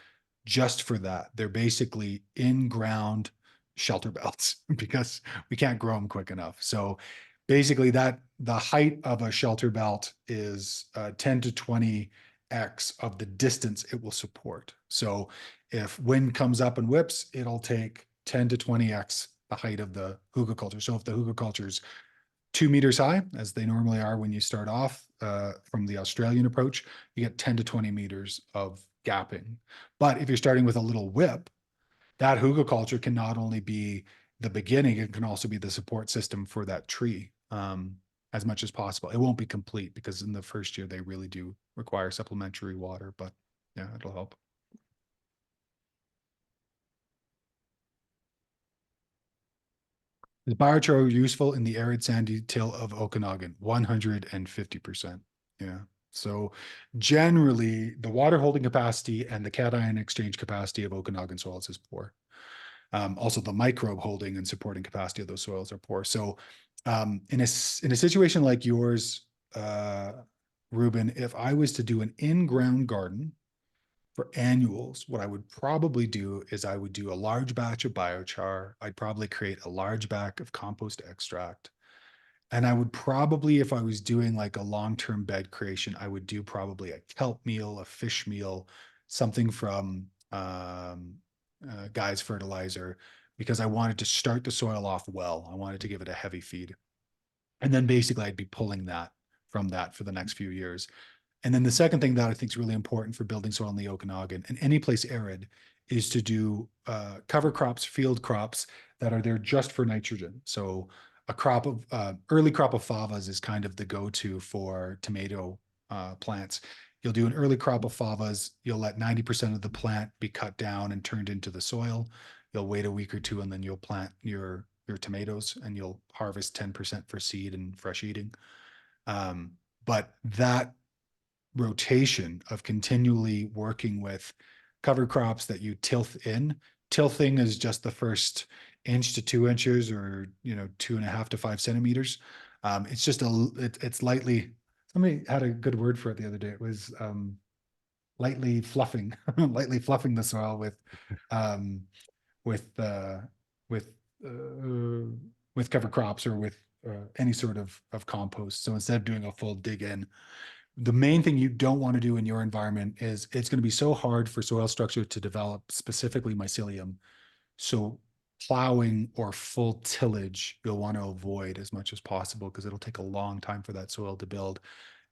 just for that. They're basically in-ground shelter belts because we can't grow them quick enough. So basically that the height of a shelter belt is 10 to 20x of the distance it will support. So if wind comes up and whips, it'll take 10 to 20x the height of the hugelkultur. So if the hugelkultur is 2 meters high, as they normally are when you start off from the Australian approach, you get 10 to 20 meters of gapping. But if you're starting with a little whip, that hugelkultur can not only be the beginning, it can also be the support system for that tree as much as possible. It won't be complete because in the first year, they really do require supplementary water, but yeah, it'll help. Is biochar useful in the arid sandy till of Okanagan? 150%. Yeah. So generally, the water holding capacity and the cation exchange capacity of Okanagan soils is poor. Also, the microbe holding and supporting capacity of those soils are poor. So in a situation like yours, Ruben, if I was to do an in-ground garden for annuals, what I would probably do is I would do a large batch of biochar. I'd probably create a large batch of compost extract. And I would probably, if I was doing like a long-term bed creation, I would do probably a kelp meal, a fish meal, something from Guy's fertilizer, because I wanted to start the soil off well. I wanted to give it a heavy feed. And then basically I'd be pulling that from that for the next few years. And then the second thing that I think is really important for building soil in the Okanagan and any place arid is to do cover crops, field crops that are there just for nitrogen. So a crop of early crop of favas is kind of the go-to for tomato plants. You'll do an early crop of favas. You'll let 90% of the plant be cut down and turned into the soil. You'll wait a week or two, and then you'll plant your tomatoes, and you'll harvest 10% for seed and fresh eating. But that rotation of continually working with cover crops that you tilth in. Tilthing is just the first inch to 2 inches, or 2.5 to 5 centimeters. It's just it's lightly. Somebody had a good word for it the other day. It was lightly fluffing, lightly fluffing the soil um, with uh, with with cover crops or with any sort of compost. So instead of doing a full dig in, the main thing you don't want to do in your environment is it's going to be so hard for soil structure to develop, specifically mycelium. So plowing or full tillage, you'll want to avoid as much as possible because it'll take a long time for that soil to build.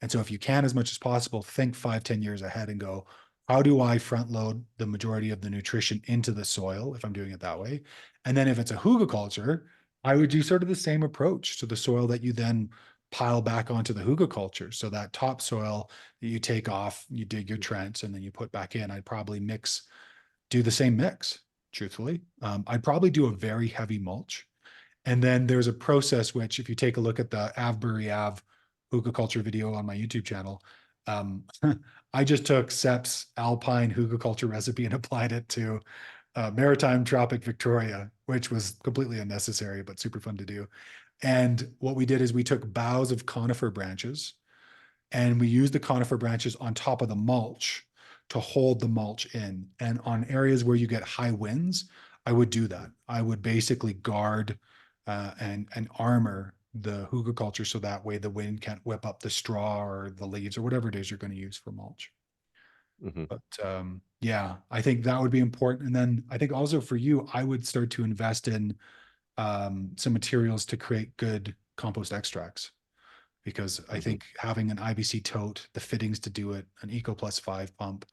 And so if you can, as much as possible, think 5-10 years ahead and go, how do I front load the majority of the nutrition into the soil if I'm doing it that way? And then if it's a hugelkultur, I would do sort of the same approach to the soil that you then pile back onto the hugelkultur. So that topsoil that you take off, you dig your trench and then you put back in, I'd probably do the same mix, truthfully. I'd probably do a very heavy mulch. And then there's a process which, if you take a look at the Avebury Ave hugelkultur video on my YouTube channel, I just took Sepp's Alpine hugelkultur recipe and applied it to maritime tropic Victoria, which was completely unnecessary, but super fun to do. And what we did is we took boughs of conifer branches and we used the conifer branches on top of the mulch to hold the mulch in. And on areas where you get high winds, I would do that. I would basically guard and armor the hugelkultur so that way the wind can't whip up the straw or the leaves or whatever it is you're going to use for mulch. Mhm. But yeah, I think that would be important. And then I think also for you, I would start to invest in some materials to create good compost extracts. Because I think having an IBC tote, the fittings to do it, an Eco Plus 5 pump,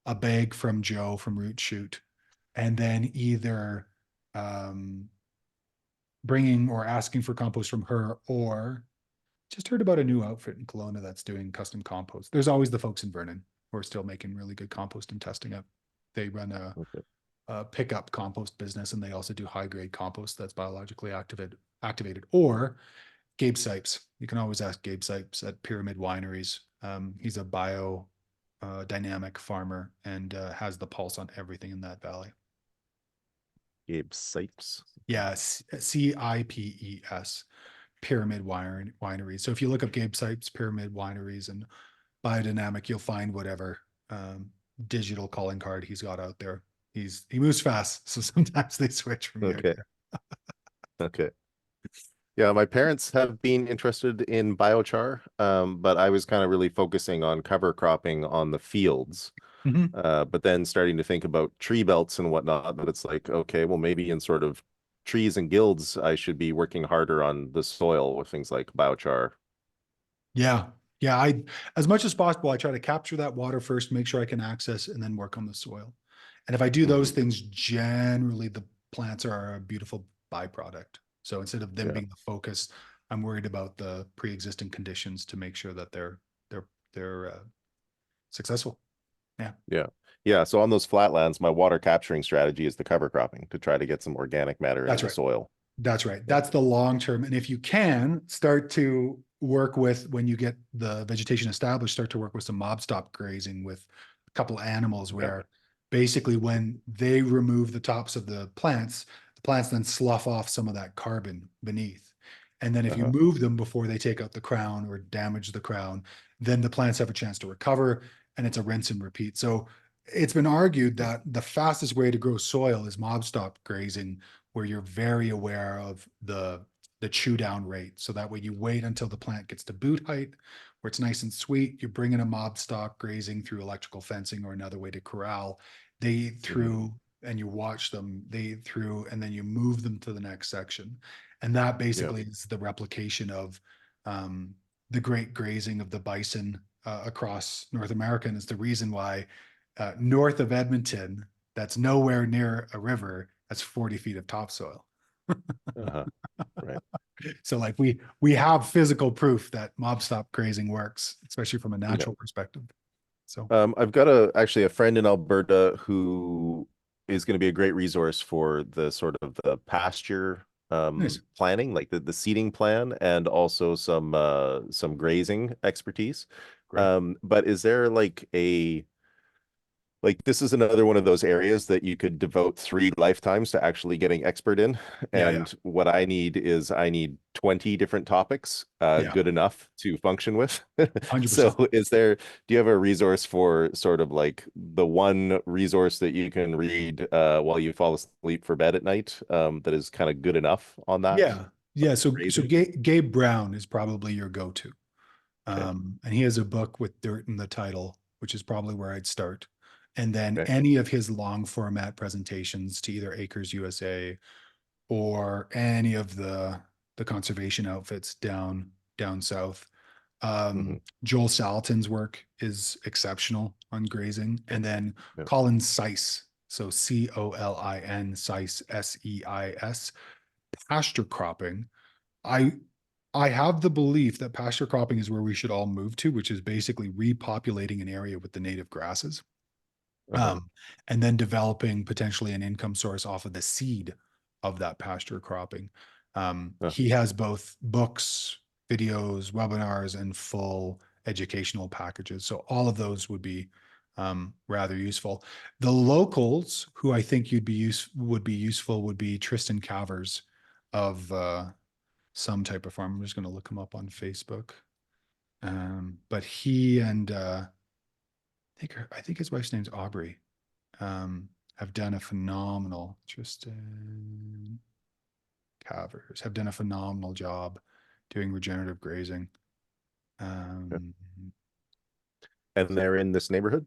a bag from Joe from Root Shoot, and then either bringing or asking for compost from her, or just heard about a new outfit in Kelowna that's doing custom compost. There's always the folks in Vernon who are still making really good compost and testing it. They run Okay. a pickup compost business, and they also do high grade compost that's biologically activated. Or Gabe Sipes. You can always ask Gabe Sipes at Pyramid Wineries. He's a bio dynamic farmer and has the pulse on everything in that valley. Gabe Sipes. Yeah, CIPES, Pyramid Wineries. So if you look up Gabe Sipes, Pyramid Wineries, and biodynamic, you'll find whatever digital calling card he's got out there. He moves fast, so sometimes they switch from year to Okay. year. Okay. Yeah, my parents have been interested in biochar, but I was kind of really focusing on cover cropping on the fields. Mhm. But then starting to think about tree belts and whatnot, but it's like, okay, well, maybe in sort of trees and guilds, I should be working harder on the soil with things like biochar. Yeah. Yeah. As much as possible, I try to capture that water first, make sure I can access, and then work on the soil. And if I do those things, generally the plants are a beautiful byproduct. So instead of them Yeah. being the focus, I'm worried about the pre-existing conditions to make sure that they're successful. Yeah. Yeah. Yeah. So on those flatlands, my water capturing strategy is the cover cropping to try to get some organic matter into That's the right. soil. That's right. Yeah. That's the long term. And if you can start to work with, when you get the vegetation established, start to work with some mob stop grazing with a couple animals where basically when they remove the tops of the plants then slough off some of that carbon beneath. And then if you move them before they take out the crown or damage the crown, then the plants have a chance to recover, and it's a rinse and repeat. So it's been argued that the fastest way to grow soil is mob stop grazing, where you're very aware of the chew down rate. So that way you wait until the plant gets to boot height, where it's nice and sweet. You bring in a mob stock grazing through electrical fencing or another way to corral. They eat through and you watch them, they eat through, and then you move them to the next section. And that basically is the replication of the great grazing of the bison across North America. And it's the reason why north of Edmonton, that's nowhere near a river, that's 40 feet of topsoil. Right. So like we have physical proof that mob stop grazing works, especially from a natural perspective. So I've got actually a friend in Alberta who is going to be a great resource for the sort of the pasture nice. planning, like the seeding plan, and also some grazing expertise. Great. But is there like this is another one of those areas that you could devote 3 lifetimes to actually getting expert in. Yeah, And what I need 20 different topics, yeah, good enough to function with. 100%. So do you have a resource for sort of like the one resource that you can read while you fall asleep for bed at night, that is kind of good enough on that? Yeah. Yeah. So Grazing? Gabe Brown is probably your go-to. Okay. And he has a book with dirt in the title, which is probably where I'd start. And then Okay. any of his long format presentations to either Acres USA or any of the conservation outfits down south. Joel Salatin's work is exceptional on grazing. And then Yeah. Colin Seiss, so Colin Seiss, Seis, pasture cropping. I I have the belief that pasture cropping is where we should all move to, which is basically repopulating an area with the native grasses, and then developing potentially an income source off of the seed of that pasture cropping. He has both books, videos, webinars, and full educational packages. So all of those would be rather useful. The locals who I think would be useful would be Tristan Cavers of some type of farm. I'm just going to look him up on Facebook. But he and I think his wife's name's Aubrey, have done a phenomenal, Tristan Cavers have done a phenomenal job doing regenerative grazing. And they're in this neighborhood?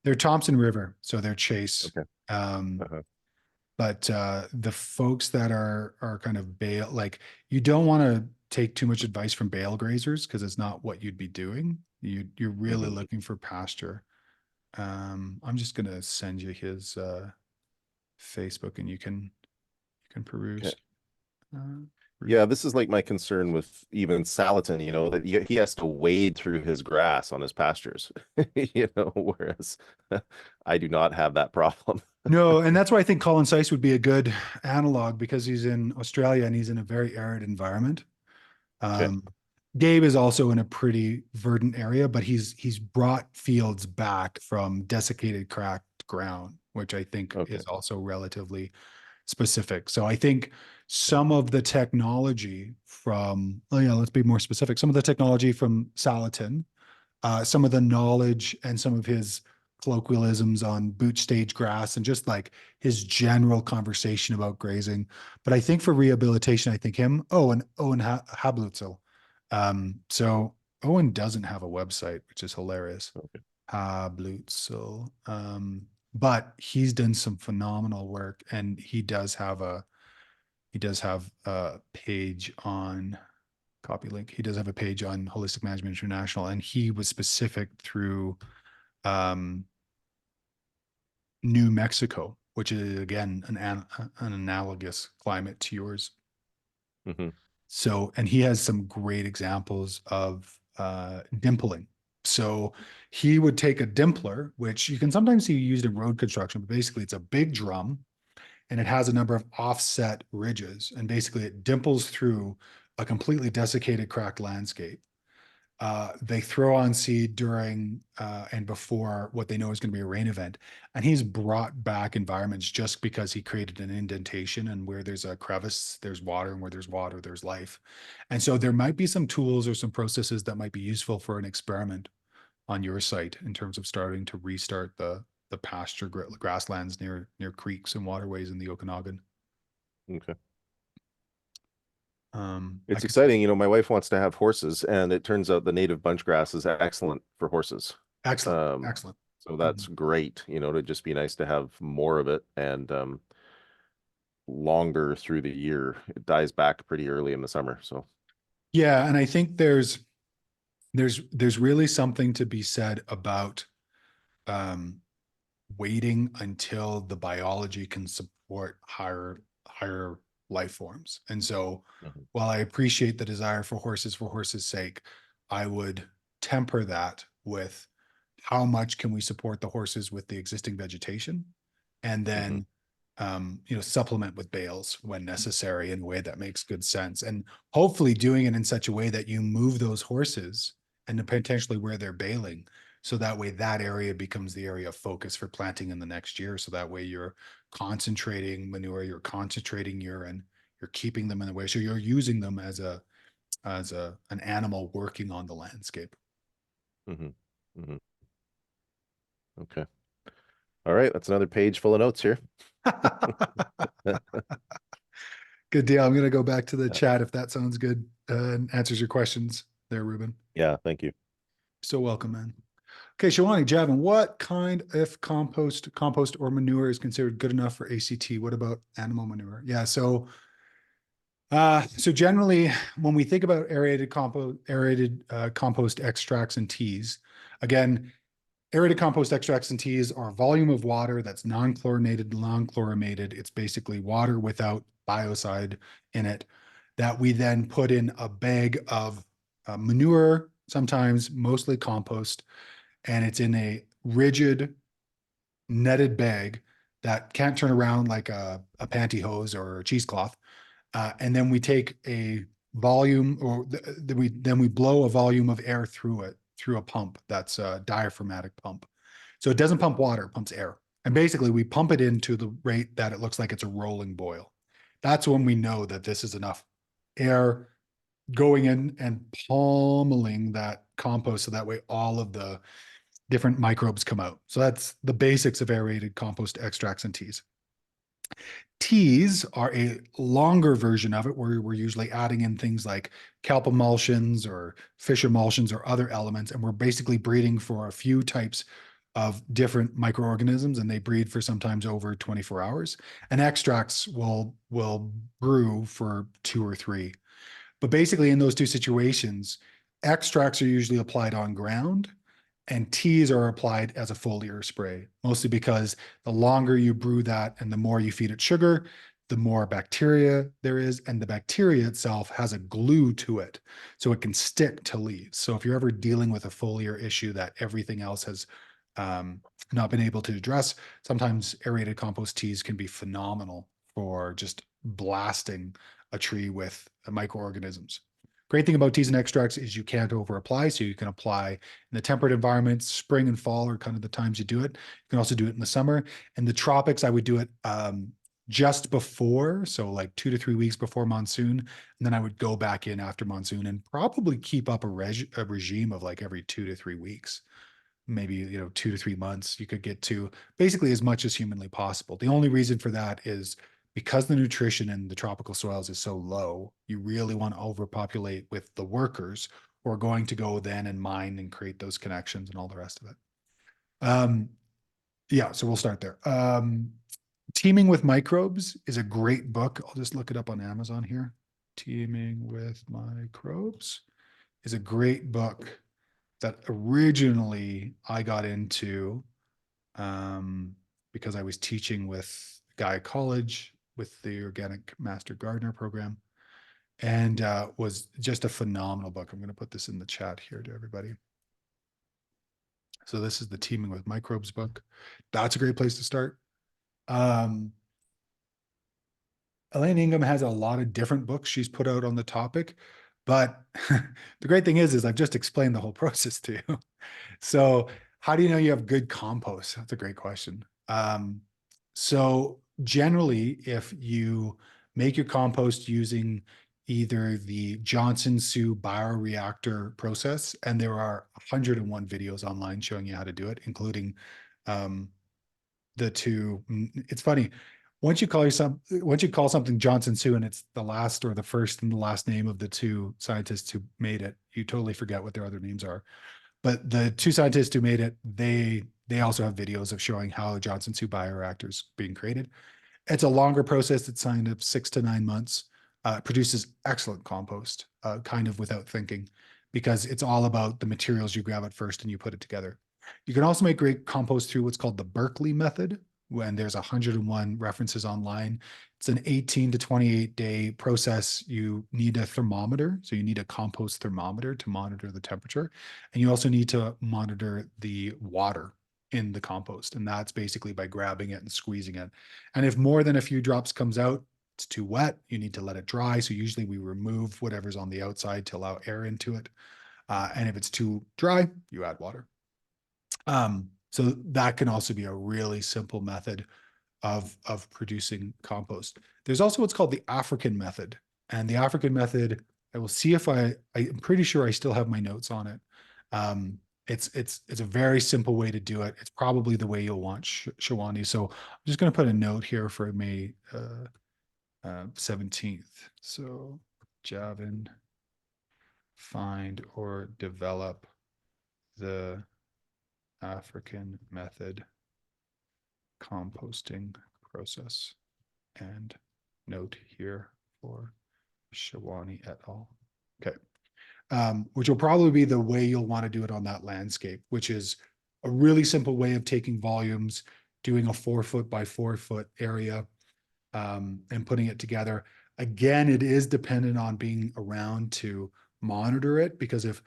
They're Thompson River, so they're Chase. Okay. Uh-huh. But the folks that are kind of bale, like you don't want to take too much advice from bale grazers because it's not what you'd be doing. You're really Mhm. looking for pasture. I'm just gonna send you his Facebook and you can peruse. Uh, Yeah, this is like my concern with even Salatin, you know, that he has to wade through his grass on his pastures, you know, whereas I do not have that problem. No, and that's why I think Colin Seiss would be a good analog because he's in Australia and he's in a very arid environment. Okay. Gabe is also in a pretty verdant area, but he's brought fields back from desiccated, cracked ground, which I think Okay. is also relatively specific. So I think some of the technology from, oh yeah, let's be more specific. Some of the technology from Salatin, some of the knowledge and some of his colloquialisms on boot stage grass and just like his general conversation about grazing. But I think for rehabilitation, I think him, and Owen Hablutzel. So Owen doesn't have a website, which is hilarious. Okay. Hablutzel. But he's done some phenomenal work and he does have a page on copy link. He does have a page on Holistic Management International, and he was specific through New Mexico, which is again an analogous climate to yours. Mm-hmm. So, and he has some great examples of dimpling. So he would take a dimpler, which you can sometimes see used in road construction, but basically it's a big drum and it has a number of offset ridges. And basically it dimples through a completely desiccated, cracked landscape. They throw on seed during and before what they know is going to be a rain event. And he's brought back environments just because he created an indentation, and where there's a crevice, there's water, and where there's water, there's life. And so there might be some tools or some processes that might be useful for an experiment on your site in terms of starting to restart the pasture grasslands near creeks and waterways in the Okanagan. Okay. I It's could, exciting. You know, my wife wants to have horses, and it turns out the native bunch grass is excellent for horses. excellent, excellent. So that's great, you know, to just be nice to have more of it and longer through the year. It dies back pretty early in the summer. So Yeah, and I think there's really something to be said about um, waiting until the biology can support higher life forms. And so Mhm. while I appreciate the desire for horses' sake, I would temper that with how much can we support the horses with the existing vegetation, and then supplement with bales when necessary in a way that makes good sense, and hopefully doing it in such a way that you move those horses and potentially where they're baling, so that way that area becomes the area of focus for planting in the next year. So that way you're concentrating manure, you're concentrating urine, you're keeping them in the way. So you're using them as an animal working on the landscape. Mm-hmm. Mm-hmm. Okay. All right. That's another page full of notes here. Good deal. I'm going to go back to the chat if that sounds good and answers your questions there, Ruben. Yeah. Thank you. So welcome, man. Okay, Shawani, Javin, what kind of compost or manure is considered good enough for ACT? What about animal manure? Yeah, so generally when we think about aerated compost extracts and teas, again, aerated compost extracts and teas are volume of water that's non-chlorinated, non-chlorimated. It's basically water without biocide in it that we then put in a bag of manure, sometimes mostly compost, and it's in a rigid netted bag that can't turn around like a pantyhose or a cheesecloth. And then we take a volume, or then we blow a volume of air through it through a pump that's a diaphragmatic pump. So it doesn't pump water, it pumps air. And basically we pump it into the rate that it looks like it's a rolling boil. That's when we know that this is enough air going in and pummeling that compost so that way all of the different microbes come out. So that's the basics of aerated compost extracts and teas. Teas are a longer version of it where we're usually adding in things like kelp emulsions or fish emulsions or other elements, and we're basically breeding for a few types of different microorganisms, and they breed for sometimes over 24 hours. And extracts will brew for 2 or 3. But basically, in those two situations, extracts are usually applied on ground, and teas are applied as a foliar spray, mostly because the longer you brew that and the more you feed it sugar, the more bacteria there is, and the bacteria itself has a glue to it, so it can stick to leaves. So if you're ever dealing with a foliar issue that everything else has not been able to address, sometimes aerated compost teas can be phenomenal for just blasting a tree with microorganisms. Great thing about teas and extracts is you can't over apply, so you can apply in the temperate environments. Spring and fall are kind of the times you do it. You can also do it in the summer. In the tropics, I would do it just before, so like 2 to 3 weeks before monsoon, and then I would go back in after monsoon and probably keep up a regime of like every 2 to 3 weeks, maybe 2 to 3 months. You could get to basically as much as humanly possible. The only reason for that is because the nutrition in the tropical soils is so low. You really want to overpopulate with the workers who are going to go then and mine and create those connections and all the rest of it. Yeah, so we'll start there. Teeming with Microbes is a great book. I'll just look it up on Amazon here. Teeming with Microbes is a great book that originally I got into because I was teaching with Guy College with the Organic Master Gardener program, and was just a phenomenal book. I'm going to put this in the chat here to everybody. So this is the Teeming with Microbes book. That's a great place to start. Elaine Ingham has a lot of different books she's put out on the topic, but the great thing is I've just explained the whole process to you. So how do you know you have good compost? That's a great question. So generally, if you make your compost using either the Johnson-Su bioreactor process, and there are 101 videos online showing you how to do it, including the two. It's funny. Once you call something Johnson-Su and it's the last or the first and the last name of the two scientists who made it, you totally forget what their other names are. But the two scientists who made it, they also have videos of showing how Johnson-Su bioreactor is being created. It's a longer process. It's kind of 6 to 9 months. It produces excellent compost, kind of without thinking, because it's all about the materials you grab at first and you put it together. You can also make great compost through what's called the Berkeley method, when there's 101 references online. It's an 18 to 28 day process. You need a thermometer. So you need a compost thermometer to monitor the temperature. And you also need to monitor the water in the compost. And that's basically by grabbing it and squeezing it. And if more than a few drops comes out, it's too wet, you need to let it dry. So usually we remove whatever's on the outside to allow air into it. And if it's too dry, you add water. So that can also be a really simple method of producing compost. There's also what's called the African method. And the African method, I will see if I'm pretty sure I still have my notes on it. It's a very simple way to do it. It's probably the way you'll want Shawani. So I'm just going to put a note here for May 17th. So Javin, find or develop the African method composting process, and note here for Shawani et al. Okay. Which will probably be the way you'll want to do it on that landscape, which is a really simple way of taking volumes, doing a 4 foot by 4 foot area, and putting it together. Again, it is dependent on being around to monitor it, because if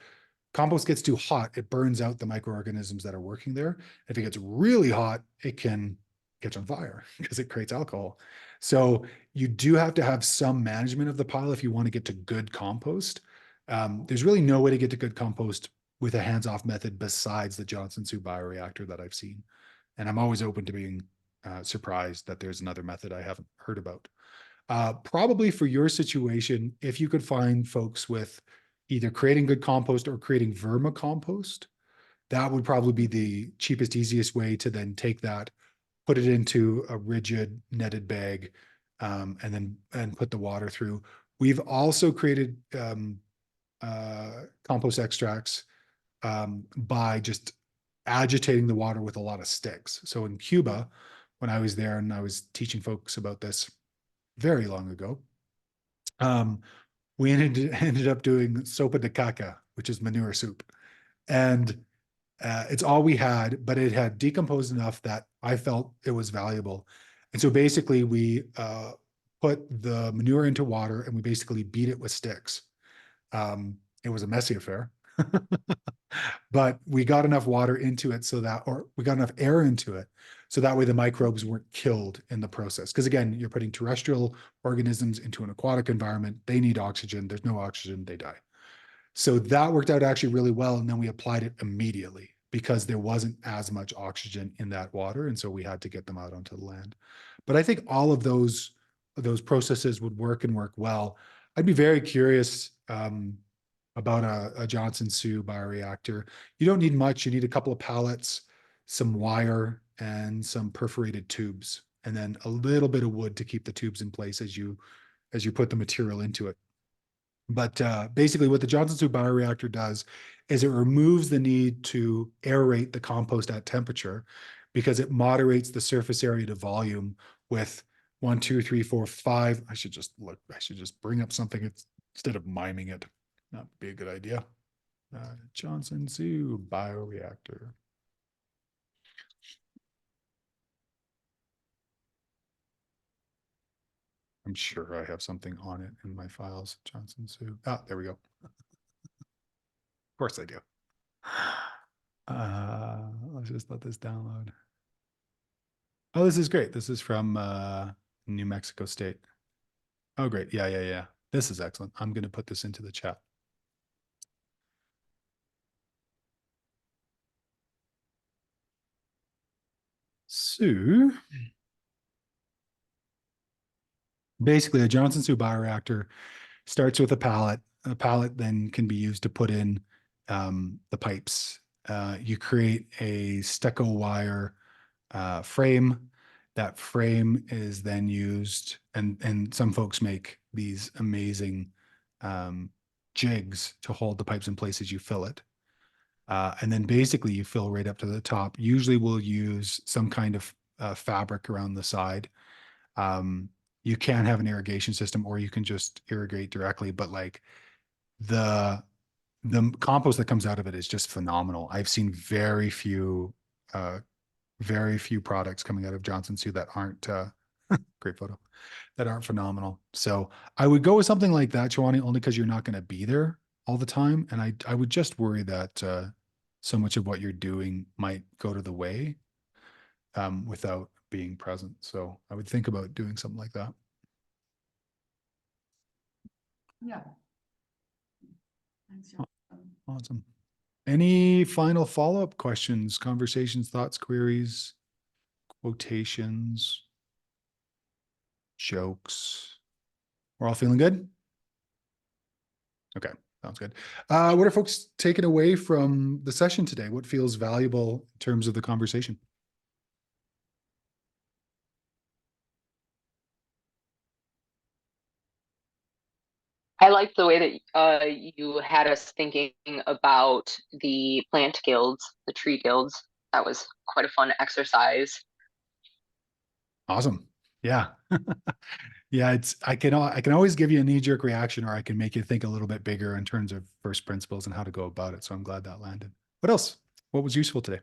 compost gets too hot, it burns out the microorganisms that are working there. If it gets really hot, it can catch on fire because it creates alcohol. So you do have to have some management of the pile if you want to get to good compost. There's really no way to get to good compost with a hands-off method besides the Johnson-Su bioreactor that I've seen. And I'm always open to being surprised that there's another method I haven't heard about. Probably for your situation, if you could find folks with either creating good compost or creating vermicompost, that would probably be the cheapest, easiest way to then take that, put it into a rigid netted bag, and put the water through. We've also created compost extracts by just agitating the water with a lot of sticks. So in Cuba, when I was there and I was teaching folks about this very long ago, we ended up doing sopa de caca, which is manure soup. And it's all we had, but it had decomposed enough that I felt it was valuable. And so basically we put the manure into water and we basically beat it with sticks. It was a messy affair, but we got enough water into it so that, or we got enough air into it so that way the microbes weren't killed in the process. Because again, you're putting terrestrial organisms into an aquatic environment. They need oxygen. There's no oxygen, they die. So that worked out actually really well. And then we applied it immediately because there wasn't as much oxygen in that water. And so we had to get them out onto the land. But I think all of those processes would work and work well. I'd be very curious about a Johnson Sioux bioreactor. You don't need much. You need a couple of pallets, some wire, and some perforated tubes, and then a little bit of wood to keep the tubes in place as you put the material into it. But basically what the Johnson Sioux bioreactor does is it removes the need to aerate the compost at temperature because it moderates the surface area to volume with 1, 2, 3, 4, 5. I should just bring up something instead of miming it. Not be a good idea. Johnson Sioux bioreactor. I'm sure I have something on it in my files. Johnson Sioux. Ah, there we go. Of course I do. Let's just let this download. Oh, this is great. This is from New Mexico State. Oh, great. Yeah. This is excellent. I'm going to put this into the chat. So basically a Johnson Sioux bioreactor starts with a pallet. A pallet then can be used to put in the pipes. You create a stucco wire frame. That frame is then used, and some folks make these amazing jigs to hold the pipes in place as you fill it. And then basically you fill right up to the top. Usually we'll use some kind of fabric around the side. You can have an irrigation system or you can just irrigate directly, but like the compost that comes out of it is just phenomenal. I've seen very few products coming out of Johnson Sioux that aren't great photo, that aren't phenomenal. So I would go with something like that, Chouani, only because you're not going to be there all the time. And I would just worry that so much of what you're doing might go to the way without being present. So I would think about doing something like that. Yeah. Thanks, John. Awesome. Any final follow-up questions, conversations, thoughts, queries, quotations, jokes? We're all feeling good? Okay, sounds good. What are folks taking away from the session today? What feels valuable in terms of the conversation? I like the way that you had us thinking about the plant guilds, the tree guilds. That was quite a fun exercise. Awesome. Yeah. Yeah, I can always give you a knee-jerk reaction, or I can make you think a little bit bigger in terms of first principles and how to go about it. So I'm glad that landed. What else? What was useful today?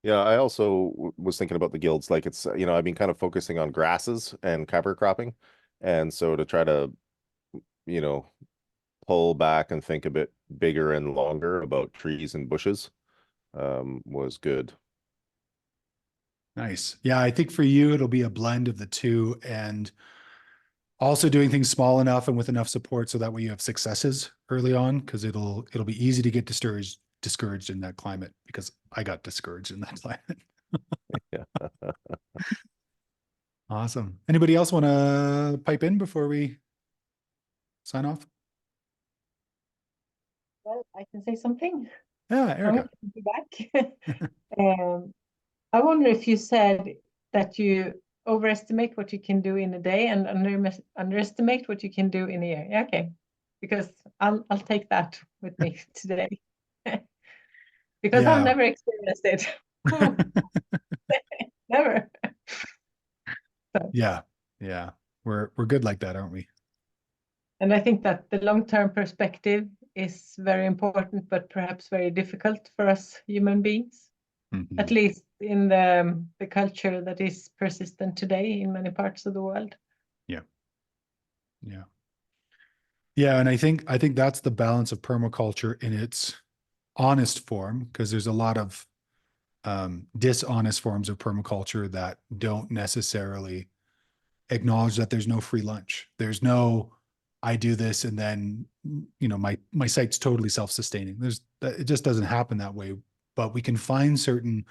Yeah, I also was thinking about the guilds. Like it's, I've been kind of focusing on grasses and cover cropping. And so to try to, you know, pull back and think a bit bigger and longer about trees and bushes was good. Nice. Yeah, I think for you, it'll be a blend of the two and also doing things small enough and with enough support so that way you have successes early on, because it'll be easy to get discouraged in that climate, because I got discouraged in that climate. Yeah. Awesome. Anybody else want to pipe in before we sign off? Well, I can say something. Yeah, I Erica. want to be back. I wonder if you said that you overestimate what you can do in a day and underestimate what you can do in a year. Yeah, okay, because I'll take that with me today. because I've Yeah. never experienced it. Never. Yeah. Yeah. We're good like that, aren't we? And I think that the long-term perspective is very important, but perhaps very difficult for us human beings, Mhm. at least in the culture that is persistent today in many parts of the world. Yeah. Yeah. Yeah. And I think that's the balance of permaculture in its honest form, because there's a lot of dishonest forms of permaculture that don't necessarily acknowledge that there's no free lunch. There's no, I do this and then, you know, my site's totally self-sustaining. It just doesn't happen that way. But we can find certain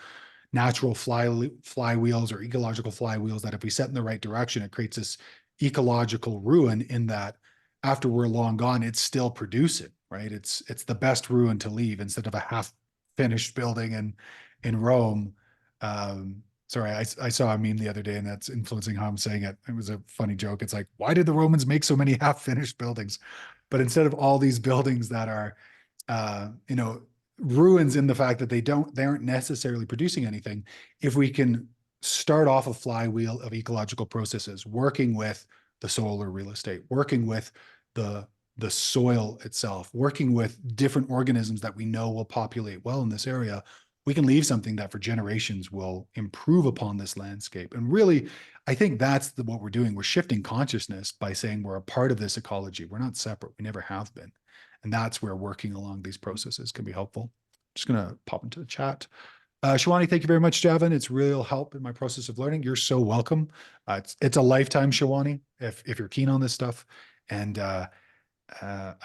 natural flywheels or ecological flywheels that if we set in the right direction, it creates this ecological ruin in that after we're long gone, it's still producing, right? It's the best ruin to leave instead of a half finished building in Rome. Sorry, I saw a meme the other day, and that's influencing how I'm saying it. It was a funny joke. It's like, why did the Romans make so many half-finished buildings? But instead of all these buildings that are, you know, ruins in the fact that they aren't necessarily producing anything, if we can start off a flywheel of ecological processes, working with the solar real estate, working with the soil itself, working with different organisms that we know will populate well in this area, we can leave something that for generations will improve upon this landscape. And really, I think that's what we're doing. We're shifting consciousness by saying we're a part of this ecology. We're not separate. We never have been. And that's where working along these processes can be helpful. Just going to pop into the chat. Shawani, thank you very much, Javin. It's real help in my process of learning. You're so welcome. It's a lifetime, Shawani, if you're keen on this stuff. And I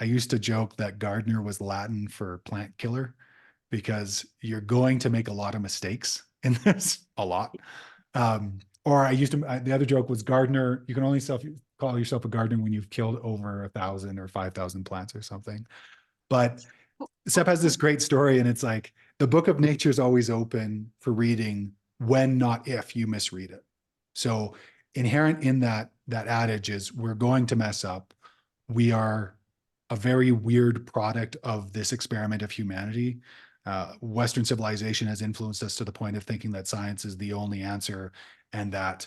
used to joke that gardener was Latin for plant killer, because you're going to make a lot of mistakes in this, a lot. Or the other joke was gardener, you can only call yourself a gardener when you've killed over 1,000 or 5,000 plants or something. But Sep has this great story, and it's like, the book of nature is always open for reading when, not if, you misread it. So inherent in that adage is we're going to mess up. We are a very weird product of this experiment of humanity. Western civilization has influenced us to the point of thinking that science is the only answer, and that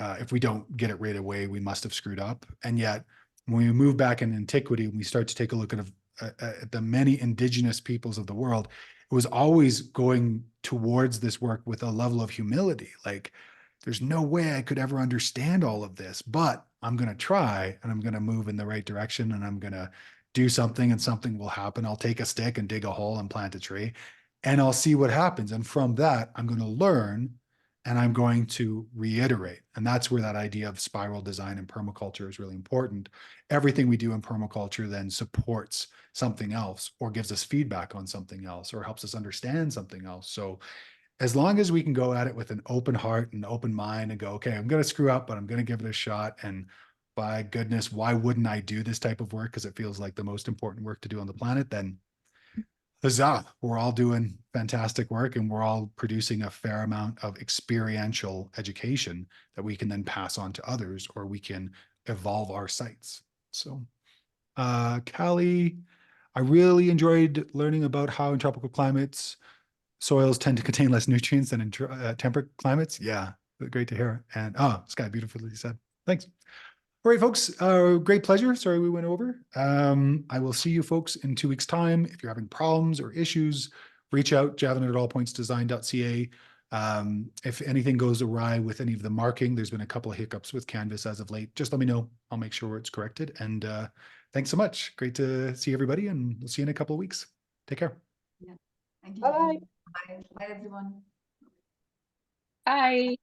if we don't get it right away, we must have screwed up. And yet, when we move back in antiquity, when we start to take a look at the many indigenous peoples of the world, it was always going towards this work with a level of humility. Like, there's no way I could ever understand all of this, but I'm going to try, and I'm going to move in the right direction, and I'm going to do something, and something will happen. I'll take a stick and dig a hole and plant a tree, and I'll see what happens. And from that, I'm going to learn, and I'm going to reiterate. And that's where that idea of spiral design and permaculture is really important. Everything we do in permaculture then supports something else, or gives us feedback on something else, or helps us understand something else. So as long as we can go at it with an open heart and open mind and go, okay, I'm going to screw up, but I'm going to give it a shot. And by goodness, why wouldn't I do this type of work? Because it feels like the most important work to do on the planet. Then huzzah, we're all doing fantastic work, and we're all producing a fair amount of experiential education that we can then pass on to others, or we can evolve our sites. So, Callie, I really enjoyed learning about how in tropical climates, soils tend to contain less nutrients than in temperate climates. Yeah, great to hear. And Sky, beautifully said. Thanks. All right, folks, great pleasure. Sorry we went over. I will see you folks in 2 weeks' time. If you're having problems or issues, reach out, javin@allpointsdesign.ca. If anything goes awry with any of the marking, there's been a couple of hiccups with Canvas as of late. Just let me know. I'll make sure it's corrected. And thanks so much. Great to see everybody, and we'll see you in a couple of weeks. Take care. Yeah. Thank you. Bye. Bye. Bye, everyone. Bye.